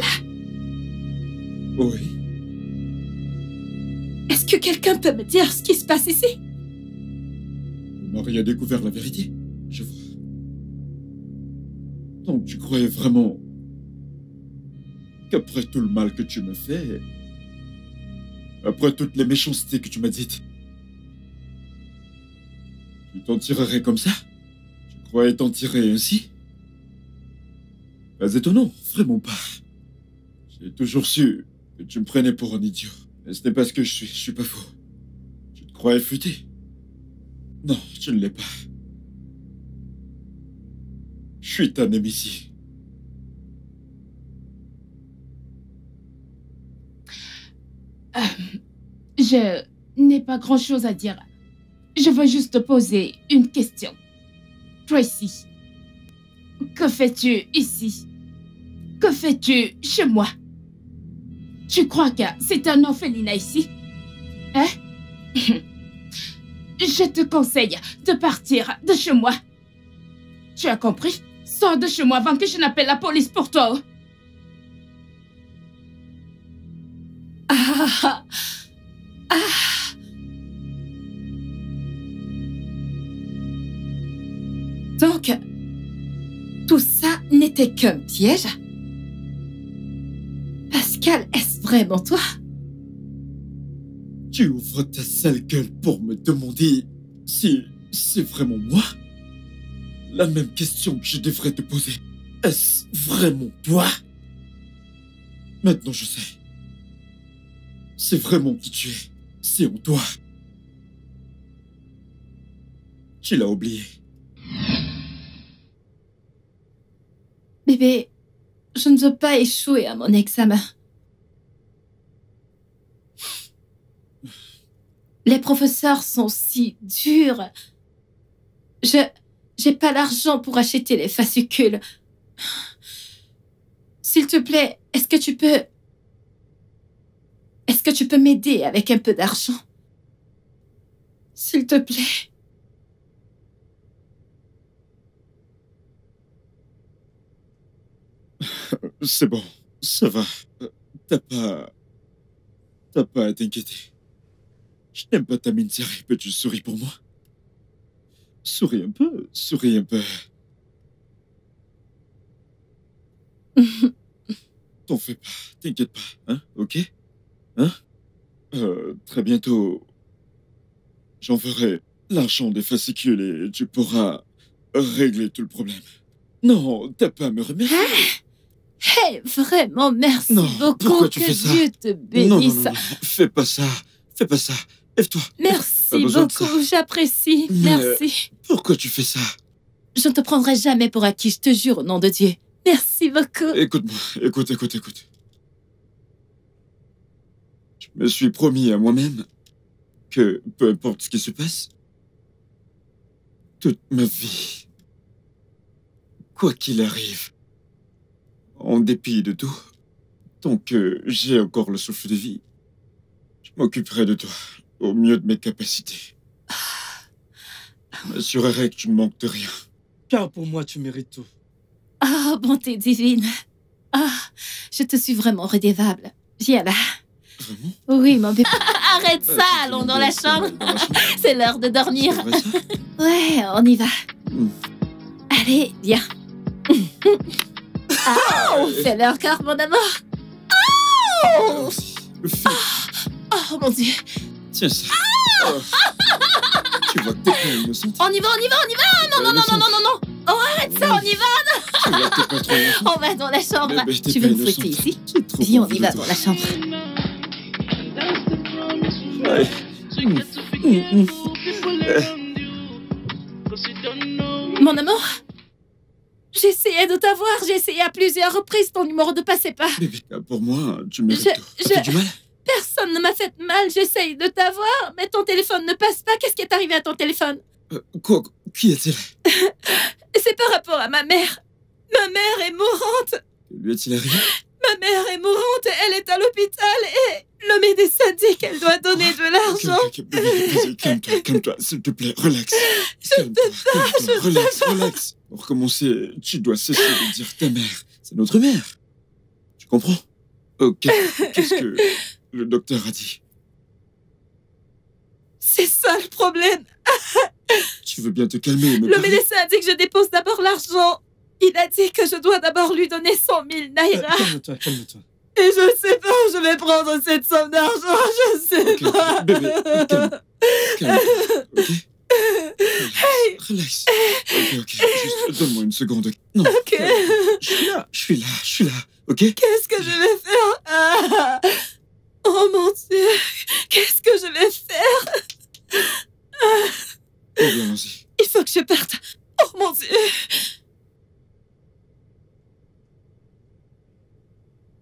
Oui. Est-ce que quelqu'un peut me dire ce qui se passe ici? Marie a découvert la vérité. Je vois. Donc tu croyais vraiment qu'après tout le mal que tu me fais, après toutes les méchancetés que tu m'as dites, tu t'en tirerais comme ça? Tu croyais t'en tirer ainsi? Pas étonnant, vraiment pas. J'ai toujours su que tu me prenais pour un idiot. Mais ce n'est pas ce que je suis pas faux. Tu te croyais futé? Non, je ne l'ai pas. Je suis ta némésie. Je n'ai pas grand-chose à dire. Je veux juste te poser une question. Tracy, que fais-tu ici? Que fais-tu chez moi? Tu crois que c'est un orphelinat ici? Hein? Je te conseille de partir de chez moi. Tu as compris? Sors de chez moi avant que je n'appelle la police pour toi. Ah! Ah! Donc, tout ça n'était qu'un piège? Pascal, est-ce vraiment toi? Tu ouvres ta sale gueule pour me demander si c'est vraiment moi? La même question que je devrais te poser. Est-ce vraiment toi? Maintenant je sais. C'est vraiment qui tu es. C'est en toi. Tu l'as oublié. Bébé, je ne veux pas échouer à mon examen. Les professeurs sont si durs. J'ai pas l'argent pour acheter les fascicules. S'il te plaît, est-ce que tu peux m'aider avec un peu d'argent? S'il te plaît. C'est bon, ça va. T'as pas à t'inquiéter. Je n'aime pas ta mine sérieuse, peux-tu souris pour moi? Souris un peu, souris un peu. T'en fais pas, t'inquiète pas, hein, ok? Hein? Très bientôt, j'enverrai l'argent des fascicules et tu pourras régler tout le problème. Non, t'as pas à me remercier. Hey, vraiment, merci Non, beaucoup. pourquoi tu que fais ça? Dieu te bénisse. Non, fais pas ça, fais pas ça. Lève-toi. Merci Pas besoin de ça. beaucoup, j'apprécie. Mais- Merci. Pourquoi tu fais ça? Je ne te prendrai jamais pour acquis, je te jure, au nom de Dieu. Merci beaucoup. Écoute-moi, écoute. Je me suis promis à moi-même que peu importe ce qui se passe, toute ma vie, quoi qu'il arrive, en dépit de tout, tant que j'ai encore le souffle de vie, je m'occuperai de toi au mieux de mes capacités. Je m'assurerai que tu ne manques de rien. Car pour moi, tu mérites tout. Ah, bonté divine. Ah, je te suis vraiment redevable. Viens là. Vraiment? Oui, mon bébé. Arrête ça, Tu allons me dans la laisses pas chambre. mal dans la chambre. C'est l'heure de dormir. C'est vrai, ça? Ouais, on y va. Mm. Allez, viens. Ah, fais-le encore, mon amour. Oh, Fais- oh mon Dieu. Tiens ça. Oh. Tu vois que t'es pas innocente. On y va. Non. Oh, arrête ça, on y va. Tu vois que t'es pas trop innocente. On va dans la chambre. Bébé, t'es Tu pas veux me innocente. fouetter ici? J'ai trop Viens, on envie y de va toi. dans la chambre. Mon amour, j'ai essayé de t'avoir. J'ai essayé à plusieurs reprises. Ton numéro ne passait pas. Bébé, pour moi, tu mérites Je- tout. Ça fait du mal? Personne ne m'a fait mal. J'essaye de t'avoir, mais ton téléphone ne passe pas. Qu'est-ce qui est arrivé à ton téléphone? Quoi? Qui est-il? C'est par rapport à ma mère. Ma mère est mourante. Lui est-il arrivé? Ma mère est mourante. Elle est à l'hôpital et le médecin dit qu'elle doit donner de l'argent. Ok, bébé, vas-y, calme-toi, s'il te plaît, relax. Calme-toi, relax. Pour commencer, tu dois cesser de dire ta mère. C'est notre mère. Tu comprends? Ok, qu'est-ce que le docteur a dit? C'est ça le problème. Tu veux bien te calmer et me Le parler? médecin a dit que je dépose d'abord l'argent. Il a dit que je dois d'abord lui donner 100 000 naira. Calme-toi. Et je ne sais pas où je vais prendre cette somme d'argent. Je sais Ok, pas. bébé, calme-toi, ok? Relax. Ok, juste donne-moi une seconde. Non, Ok. je suis là, ok? Qu'est-ce que je vais faire? Ah. Oh mon Dieu. Qu'est-ce que je vais faire? Allez, allons-y. Il faut que je parte. Oh mon Dieu.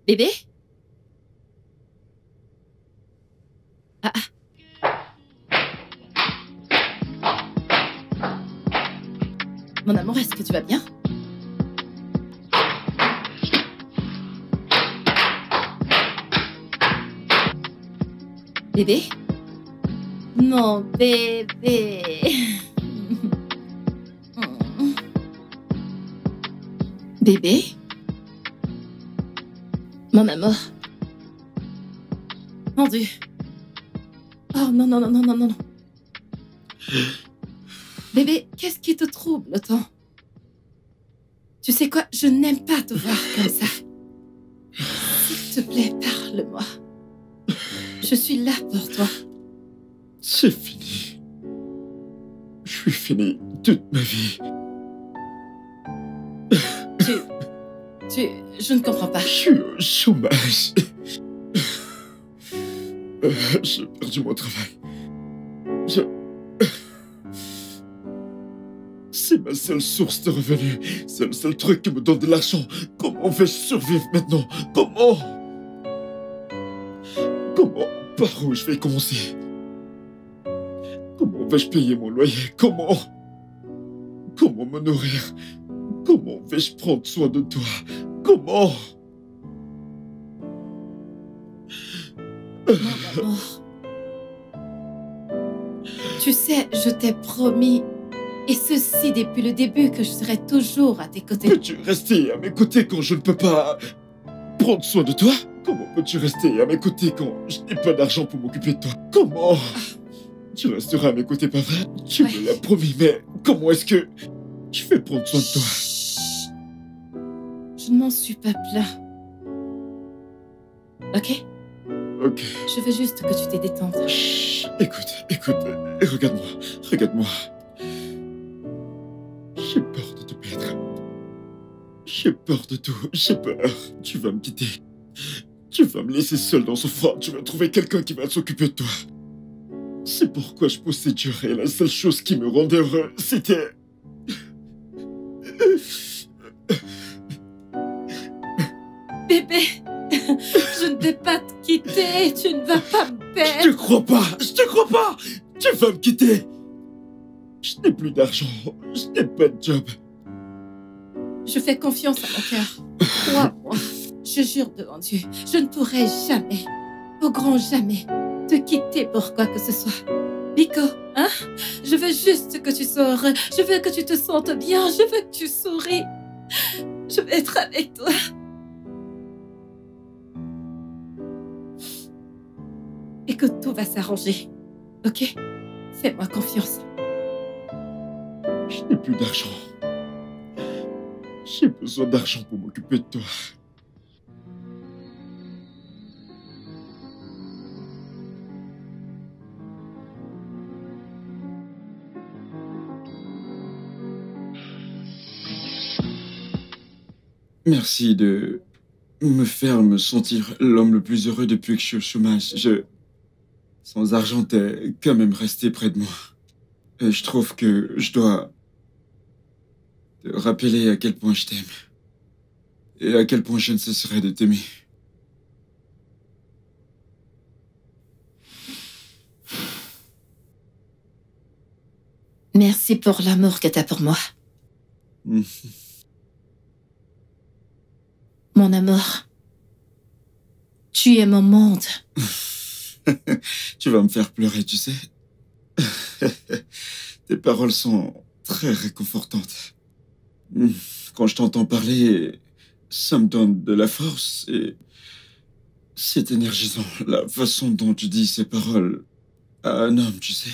Bébé? Ah. Mon amour, est-ce que tu vas bien? Bébé? Mon bébé. Bébé? Mon amour. Mon Dieu. Oh non. Bébé, qu'est-ce qui te trouble autant? Tu sais quoi? Je n'aime pas te voir comme ça. S'il te plaît, parle-moi. Je suis là pour toi. C'est fini. Je suis fini toute ma vie. Je ne comprends pas. Je suis au chômage. J'ai perdu mon travail. C'est ma seule source de revenus. C'est le seul truc qui me donne de l'argent. Comment vais-je survivre maintenant? Comment? Par où je vais commencer? Comment vais-je payer mon loyer? Comment me nourrir? Comment vais-je prendre soin de toi? Comment? Mon amour. Tu sais, je t'ai promis, et ceci depuis le début, que je serai toujours à tes côtés. Peux-tu rester à mes côtés quand je ne peux pas prendre soin de toi? Comment peux-tu rester à mes côtés quand je n'ai pas d'argent pour m'occuper de toi? Comment? Tu resteras à mes côtés, pas vrai? Tu me l'as promis, mais comment est-ce que je vais prendre soin de toi? Chut. Je ne m'en suis pas plaint. Ok? Ok. Je veux juste que tu t'es détende. Chut. Écoute, regarde-moi. J'ai peur de te perdre. J'ai peur de tout, j'ai peur. Tu vas me quitter. Tu vas me laisser seul dans ce froid. Tu vas trouver quelqu'un qui va s'occuper de toi. C'est pourquoi je poussais dur et la seule chose qui me rendait heureux, c'était... Bébé, je ne vais pas te quitter. Tu ne vas pas me perdre. Je te crois pas. Tu vas me quitter. Je n'ai plus d'argent. Je n'ai pas de job. Je fais confiance à mon cœur. Crois-moi. Je jure devant Dieu, je ne pourrai jamais, au grand jamais, te quitter pour quoi que ce soit. Nico, hein? Je veux juste que tu sors. Je veux que tu te sentes bien. Je veux que tu souris. Je veux être avec toi. Et que tout va s'arranger. Ok? Fais-moi confiance. Je n'ai plus d'argent. J'ai besoin d'argent pour m'occuper de toi. Merci de me faire me sentir l'homme le plus heureux depuis que je suis au chômage. Sans argent, t'es quand même resté près de moi. Et je trouve que je dois te rappeler à quel point je t'aime. Et à quel point je ne cesserai de t'aimer. Merci pour l'amour que t'as pour moi. Mon amour, tu es mon monde. Tu vas me faire pleurer, tu sais. Tes paroles sont très réconfortantes. Quand je t'entends parler, ça me donne de la force et c'est énergisant. La façon dont tu dis ces paroles à un homme, tu sais.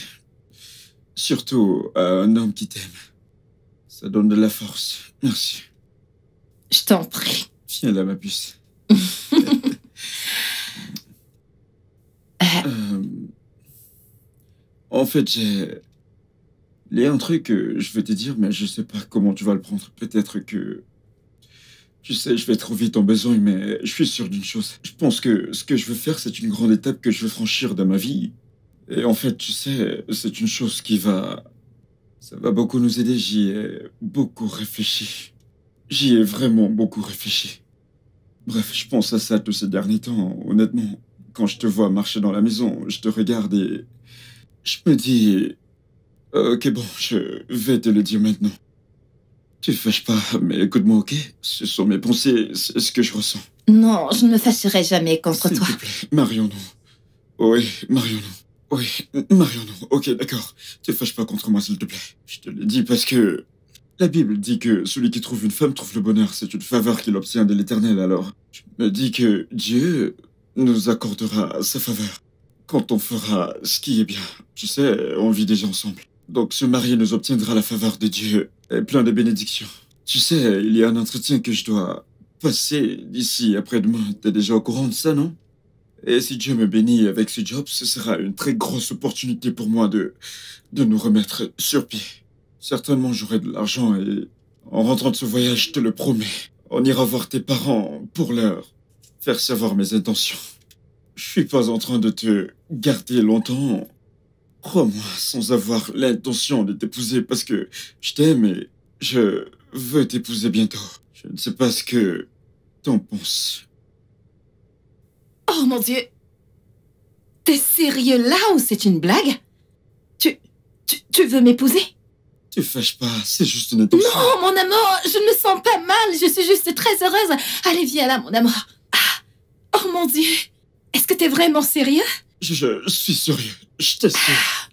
Surtout à un homme qui t'aime. Ça donne de la force. Merci. Je t'en prie. Viens là, ma puce. En fait, il y a un truc que je vais te dire, mais je sais pas comment tu vas le prendre. Peut-être que... Tu sais, je vais trop vite en besogne, mais je suis sûr d'une chose. Je pense que ce que je veux faire, c'est une grande étape que je veux franchir dans ma vie. Et en fait, tu sais, c'est une chose qui va... Ça va beaucoup nous aider. J'y ai beaucoup réfléchi. J'y ai vraiment beaucoup réfléchi. Bref, je pense à ça tous ces derniers temps, honnêtement. Quand je te vois marcher dans la maison, je te regarde et... Je me dis... Ok, bon, je vais te le dire maintenant. Tu te fâches pas, mais écoute-moi, ok? Ce sont mes pensées, c'est ce que je ressens. Non, je ne me fâcherai jamais contre toi. S'il te plaît, marions-nous. Oui, marions-nous. Oui, marions-nous. Ok, d'accord. Te fâche pas contre moi, s'il te plaît. Je te le dis parce que... La Bible dit que celui qui trouve une femme trouve le bonheur. C'est une faveur qu'il obtient de l'Éternel, alors. Je me dis que Dieu nous accordera sa faveur quand on fera ce qui est bien. Tu sais, on vit déjà ensemble. Donc se marier nous obtiendra la faveur de Dieu et plein de bénédictions. Tu sais, il y a un entretien que je dois passer d'ici après-demain. T'es déjà au courant de ça, non? Et si Dieu me bénit avec ce job, ce sera une très grosse opportunité pour moi de nous remettre sur pied. Certainement, j'aurai de l'argent et en rentrant de ce voyage, je te le promets, on ira voir tes parents pour leur faire savoir mes intentions. Je suis pas en train de te garder longtemps. Crois-moi, sans avoir l'intention de t'épouser parce que je t'aime et je veux t'épouser bientôt. Je ne sais pas ce que t'en penses. Oh mon Dieu! T'es sérieux là ou c'est une blague? Tu veux m'épouser? Te fâche pas, c'est juste une intention. Non, mon amour, je ne me sens pas mal, je suis juste très heureuse. Allez, viens là, mon amour. Ah, oh mon Dieu! Est-ce que t'es vraiment sérieux? Je suis sérieux, je t'assure.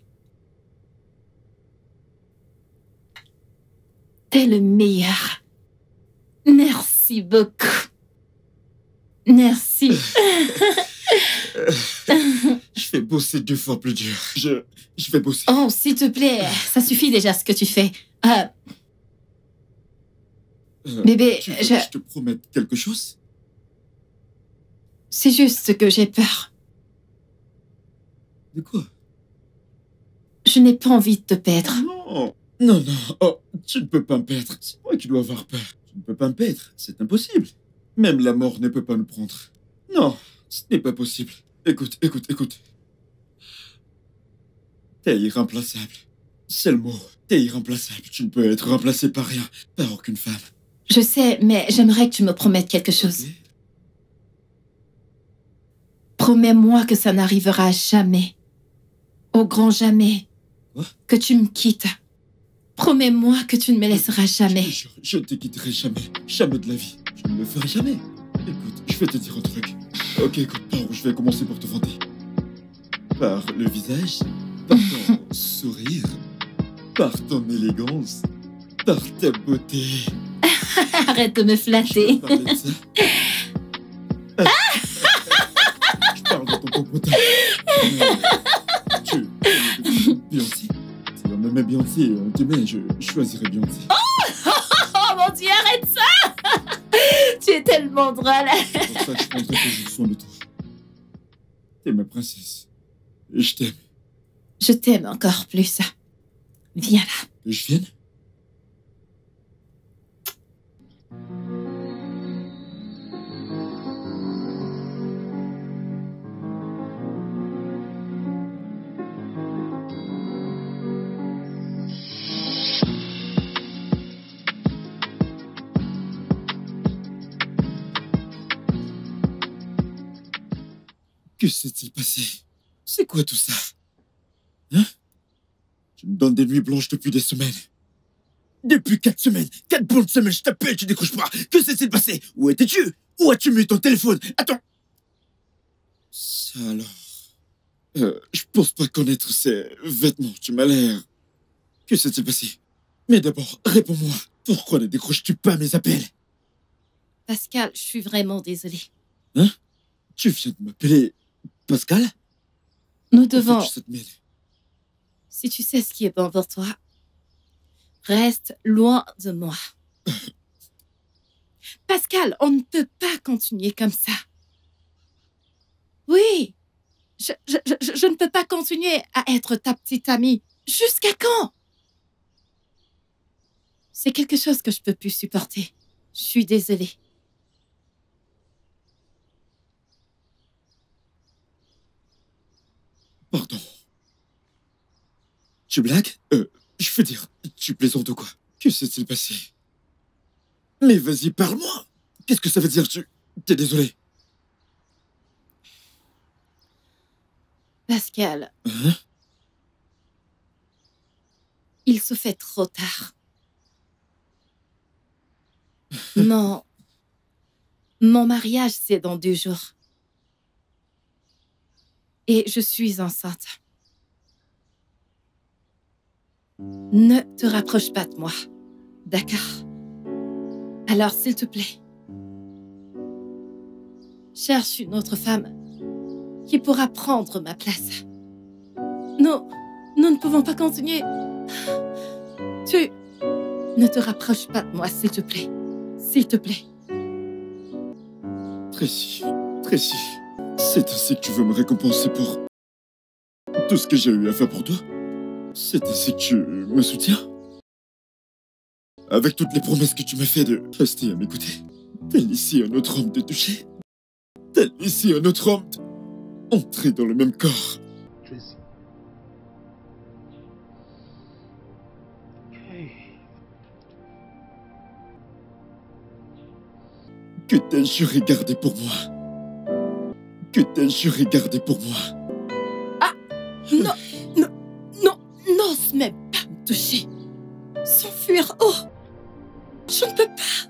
T'es le meilleur. Merci beaucoup. Merci. Je vais bosser 2 fois plus dur. Je vais bosser. Oh, s'il te plaît, ça suffit déjà ce que tu fais. Bébé, tu veux que je te promette quelque chose? C'est juste que j'ai peur. De quoi? Je n'ai pas envie de te perdre. Non, non, non. Oh, tu ne peux pas me perdre. C'est moi qui dois avoir peur. Tu ne peux pas me perdre. C'est impossible. Même la mort ne peut pas nous prendre. Non, ce n'est pas possible. Écoute, écoute, écoute. T'es irremplaçable. C'est le mot. T'es irremplaçable. Tu ne peux être remplacé par rien, par aucune femme. Je sais, mais j'aimerais que tu me promettes quelque chose. Okay. Promets-moi que ça n'arrivera jamais. Au grand jamais. Quoi? Que tu me quittes. Promets-moi que tu ne me laisseras jamais. Je ne te quitterai jamais. Jamais de la vie. Je ne le ferai jamais. Écoute, je vais te dire un truc. Ok, écoute, par où je vais commencer pour te vanter. Par le visage, par ton sourire, par ton élégance, par ta beauté. Arrête de me flatter. Je peux parler de ça? Je parle de ton comportement. Tu aimes Beyoncé? Si on aimait Beyoncé, on t'aimait, je choisirais Beyoncé. Oh mon Dieu, arrête ça. Tu es tellement drôle. C'est pour ça que je prendrai toujours soin de toi. T'es ma princesse. Et je t'aime. Je t'aime encore plus. Viens là. Que je vienne? Que s'est-il passé? C'est quoi tout ça? Hein? Tu me donnes des nuits blanches depuis des semaines. Depuis 4 semaines. 4 bonnes semaines, je t'appelle, tu décroches pas. Que s'est-il passé? Où étais-tu? Où as-tu mis ton téléphone? Attends. Ça alors. Je pense pas connaître ces vêtements. Tu m'as l'air... Que s'est-il passé? Mais d'abord, réponds-moi. Pourquoi ne décroches-tu pas mes appels? Pascal, je suis vraiment désolée. Hein? Tu viens de m'appeler Pascal? Nous devons... Pourquoi tu te mêles? Si tu sais ce qui est bon pour toi, reste loin de moi. Pascal, on ne peut pas continuer comme ça. Oui, je ne peux pas continuer à être ta petite amie. Jusqu'à quand? C'est quelque chose que je peux plus supporter. Je suis désolée. Pardon. Tu blagues? Je veux dire, tu plaisantes ou quoi? Que s'est-il passé? Mais vas-y, parle-moi. Qu'est-ce que ça veut dire? T'es désolé? Pascal, Hein? il se fait trop tard. Mon mariage, c'est dans 2 jours. Et je suis enceinte. Ne te rapproche pas de moi. D'accord? Alors, s'il te plaît, cherche une autre femme qui pourra prendre ma place. Nous ne pouvons pas continuer. Tu... Ne te rapproche pas de moi, s'il te plaît. S'il te plaît. Tracy, C'est ainsi que tu veux me récompenser pour tout ce que j'ai eu à faire pour toi? C'est ainsi que tu me soutiens? Avec toutes les promesses que tu m'as fait de rester à m'écouter, tel ici un autre homme de toucher, tel ici un autre homme d'entrer dans le même corps. Tracy. Hey. Que t'as juré garder pour moi. Que t'as juré garder pour moi. Non, non, non, n'ose même pas me toucher. S'enfuir, oh, je ne peux pas.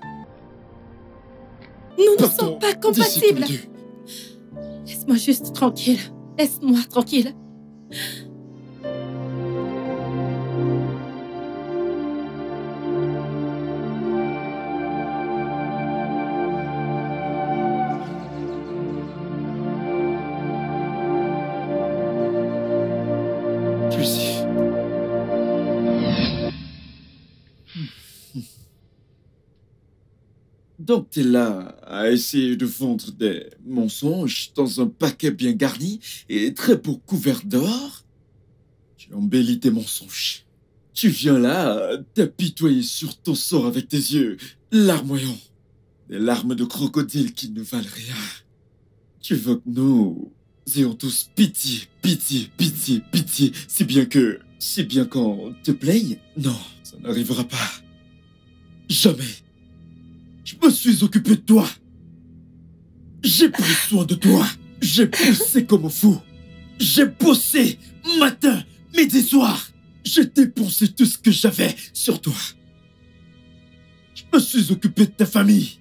Nous ne Partons sommes pas d'ici tous les compatibles. deux. Laisse-moi juste tranquille. Laisse-moi tranquille. Tracy. Donc t'es là à essayer de vendre des mensonges dans un paquet bien garni et très beau couvert d'or? Tu embellis tes mensonges. Tu viens là t'apitoyer sur ton sort avec tes yeux larmoyants. Des larmes de crocodile qui ne valent rien. Tu veux que nous ayons tous pitié, pitié, pitié, pitié, si bien qu'on te plaigne? Non, ça n'arrivera pas. Jamais. Je me suis occupé de toi. J'ai pris soin de toi. J'ai poussé comme un fou. J'ai bossé matin, midi, soir. J'ai dépensé tout ce que j'avais sur toi. Je me suis occupé de ta famille.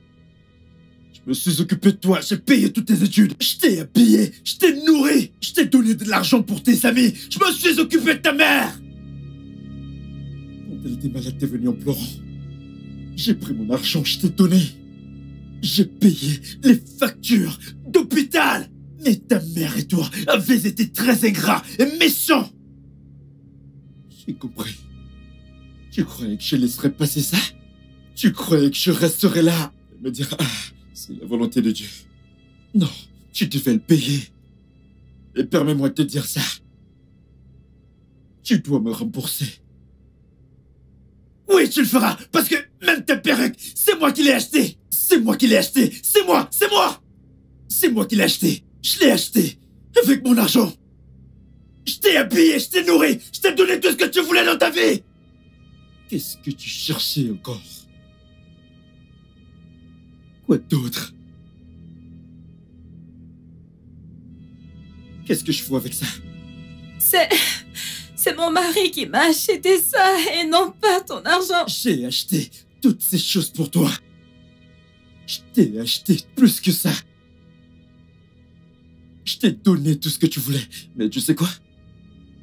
Je me suis occupé de toi. J'ai payé toutes tes études. Je t'ai habillé. Je t'ai nourri. Je t'ai donné de l'argent pour tes amis. Je me suis occupé de ta mère. Quand elle était malade, t'es venu en pleurant. J'ai pris mon argent, je t'ai donné. J'ai payé les factures d'hôpital. Mais ta mère et toi avez été très ingrats et méchants. J'ai compris. Tu croyais que je laisserais passer ça? Tu croyais que je resterais là et me dire, ah, c'est la volonté de Dieu. Non, tu devais le payer. Et permets-moi de te dire ça. Tu dois me rembourser. Oui, tu le feras, parce que même ta perruque, c'est moi qui l'ai achetée. C'est moi qui l'ai achetée. C'est moi, c'est moi. C'est moi qui l'ai achetée. Je l'ai achetée avec mon argent. Je t'ai habillé, je t'ai nourri, je t'ai donné tout ce que tu voulais dans ta vie. Qu'est-ce que tu cherchais encore? Quoi d'autre? Qu'est-ce que je fais avec ça? C'est mon mari qui m'a acheté ça et non pas ton argent. J'ai acheté toutes ces choses pour toi. Je t'ai acheté plus que ça. Je t'ai donné tout ce que tu voulais. Mais tu sais quoi?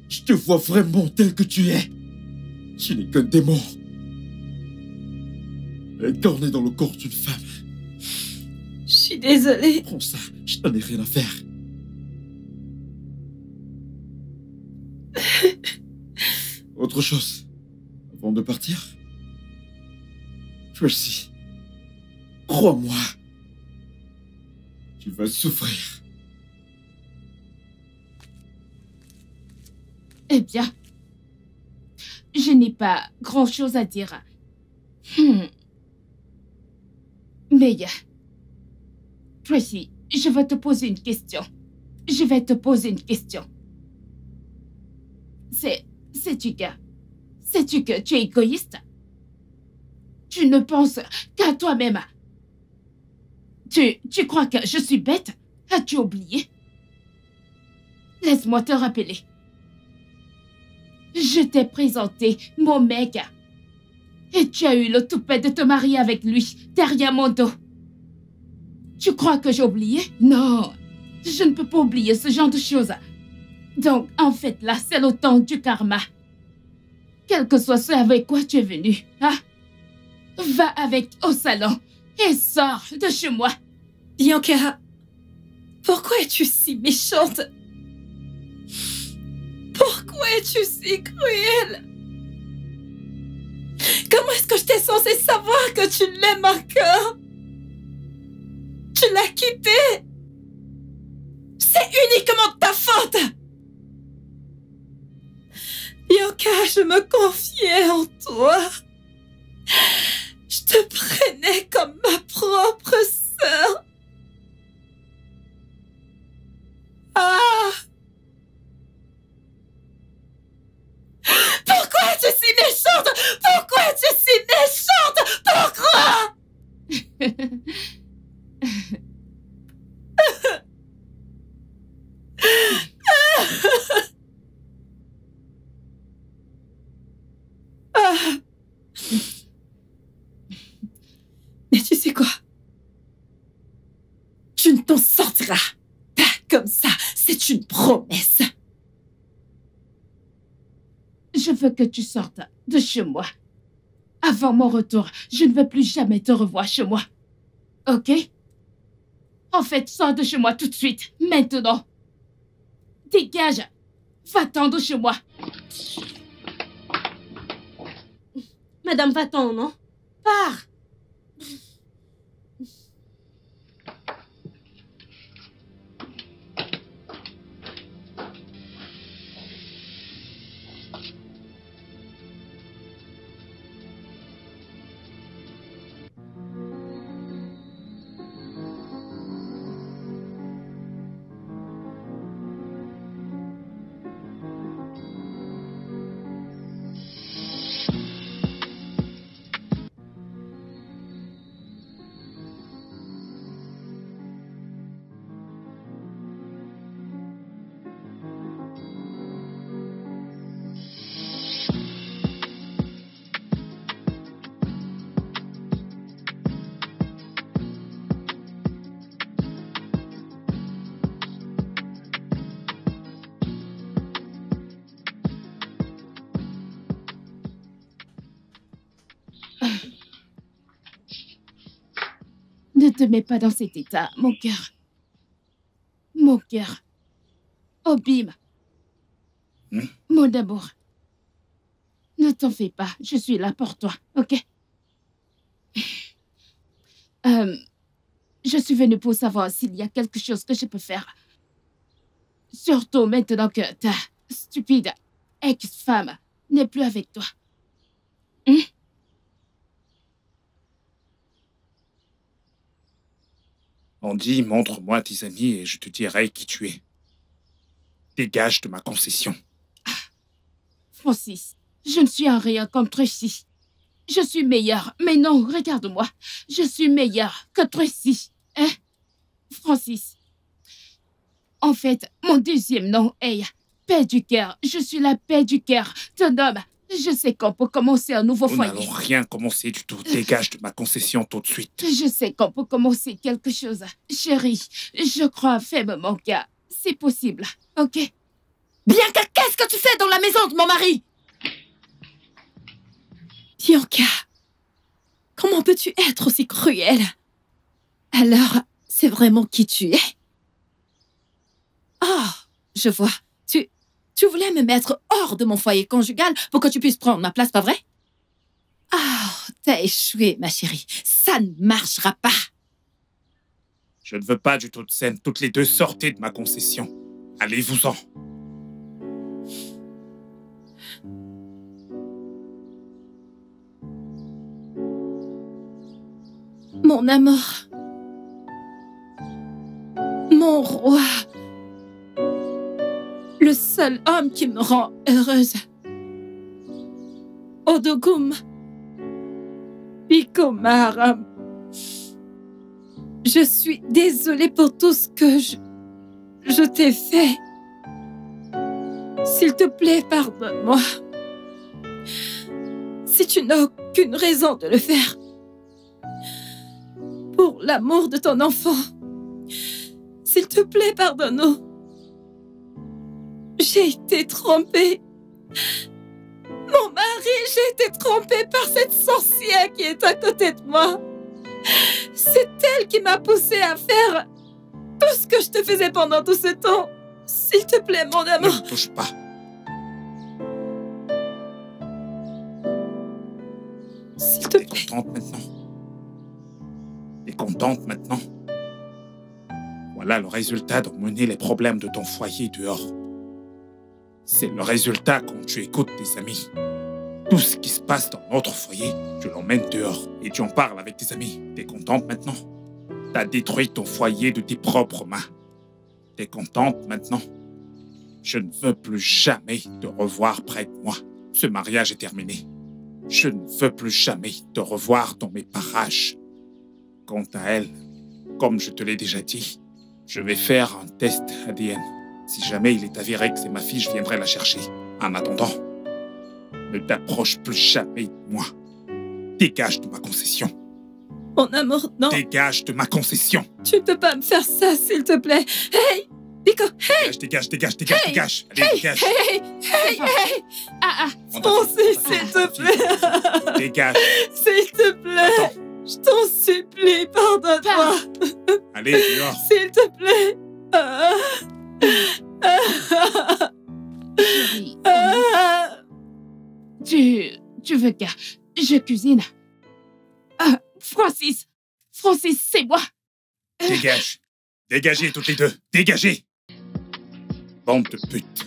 Je te vois vraiment tel que tu es. Tu n'es qu'un démon. Incarné dans le corps d'une femme. Je suis désolée. Prends ça, je n'en ai rien à faire. Autre chose, avant de partir? Tracy, crois-moi, tu vas souffrir. Eh bien, je n'ai pas grand-chose à dire. Mais, Tracy, je vais te poser une question. Je vais te poser une question. Sais-tu que tu es égoïste? Tu ne penses qu'à toi-même. Tu crois que je suis bête? As-tu oublié? Laisse-moi te rappeler. Je t'ai présenté mon mec. Et tu as eu le toupet de te marier avec lui, derrière mon dos. Tu crois que j'ai oublié? Non, je ne peux pas oublier ce genre de choses. Donc, en fait, là, c'est le temps du karma. Quel que soit ce avec quoi tu es venu, hein? Va avec au salon et sors de chez moi. Bianca, pourquoi es-tu si méchante? Pourquoi es-tu si cruelle? Comment est-ce que j'étais censée savoir que tu l'aimes encore? Tu l'as quitté. C'est uniquement de ta faute. Bianca, je me confiais en toi. Je te prenais comme ma propre sœur. Ah! Pourquoi tu es si méchante? Pourquoi tu es si méchante? Pourquoi? Mais tu sais quoi? Tu ne t'en sortiras pas comme ça. C'est une promesse. Je veux que tu sortes de chez moi. Avant mon retour, je ne veux plus jamais te revoir chez moi. Ok? En fait, sors de chez moi tout de suite, maintenant. Dégage. Va-t'en de chez moi. Madame, va-t'en, non? Pars. Ne te mets pas dans cet état, mon cœur. Mon cœur. Obim. Mon amour. Ne t'en fais pas, je suis là pour toi, ok? Je suis venue pour savoir s'il y a quelque chose que je peux faire. Surtout maintenant que ta stupide ex-femme n'est plus avec toi. Andy, montre-moi tes amis et je te dirai qui tu es. Dégage de ma concession. Francis, je ne suis en rien comme Tracy. Je suis meilleure, mais non, regarde-moi. Je suis meilleure que Tracy. Hein? Francis. En fait, mon deuxième nom est Paix du cœur. Je suis la paix du cœur. Ton homme, je sais qu'on peut commencer un nouveau foyer. Nous n'allons rien commencer du tout. Dégage de ma concession tout de suite. Je sais qu'on peut commencer quelque chose. Chérie, je crois fermement que c'est possible, ok? Bianca, qu'est-ce que tu fais dans la maison de mon mari? Bianca, comment peux-tu être aussi cruelle? Alors, c'est vraiment qui tu es? Ah, je vois. Tu voulais me mettre hors de mon foyer conjugal pour que tu puisses prendre ma place, pas vrai? Ah, t'as échoué, ma chérie. Ça ne marchera pas. Je ne veux pas du tout de scène. Toutes les deux, sortez de ma concession. Allez-vous-en. Mon amour. Mon roi. Le seul homme qui me rend heureuse. Odogum. Bikomaram. Je suis désolée pour tout ce que je t'ai fait. S'il te plaît, pardonne-moi. Si tu n'as aucune raison de le faire. Pour l'amour de ton enfant. S'il te plaît, pardonne-nous. J'ai été trompée. Mon mari, j'ai été trompée par cette sorcière qui est à côté de moi. C'est elle qui m'a poussée à faire tout ce que je te faisais pendant tout ce temps. S'il te plaît, mon amour. Ne me touche pas. S'il te plaît. T'es contente maintenant? T'es contente maintenant? Voilà le résultat d'emmener les problèmes de ton foyer dehors. C'est le résultat quand tu écoutes tes amis. Tout ce qui se passe dans notre foyer, tu l'emmènes dehors et tu en parles avec tes amis. T'es contente maintenant? T'as détruit ton foyer de tes propres mains. T'es contente maintenant? Je ne veux plus jamais te revoir près de moi. Ce mariage est terminé. Je ne veux plus jamais te revoir dans mes parages. Quant à elle, comme je te l'ai déjà dit, je vais faire un test ADN. Si jamais il est avéré que c'est ma fille, je viendrai la chercher. En attendant, ne t'approche plus jamais de moi. Dégage de ma concession. Mon amour, non. Dégage de ma concession. Tu ne peux pas me faire ça, s'il te plaît. Hey, Nico, hey. Dégage. Hey. Dégage. Allez, dégage. Hey. Ah, Francis, s'il te plaît. Dégage. S'il te plaît. Attends. Je t'en supplie, pardonne-moi. Allez, dehors. S'il te plaît. Chérie, tu veux que je cuisine? Francis, c'est moi. Dégage. Dégagez toutes les deux. Dégagez. Bande de putes.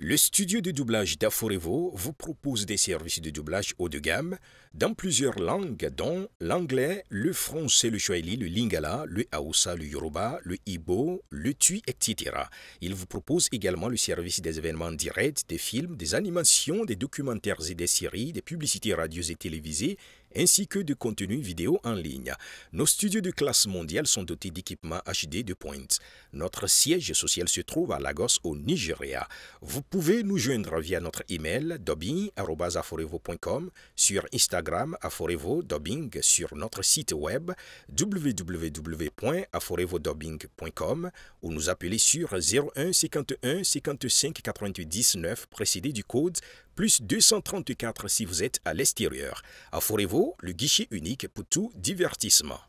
Le studio de doublage d'Aforevo vous propose des services de doublage haut de gamme dans plusieurs langues, dont l'anglais, le français, le swahili, le lingala, le hausa, le yoruba, le igbo, le tui, etc. Il vous propose également le service des événements directs, des films, des animations, des documentaires et des séries, des publicités radios et télévisées, ainsi que de contenus vidéo en ligne. Nos studios de classe mondiale sont dotés d'équipements HD de pointe. Notre siège social se trouve à Lagos, au Nigeria. Vous pouvez nous joindre via notre email dubbing@aforevo.com, sur Instagram Aforevo Dubbing, sur notre site web www.aforevodubbing.com ou nous appeler sur 01 51 55 88 19 précédé du code plus 234 si vous êtes à l'extérieur. Aforevo, le guichet unique pour tout divertissement.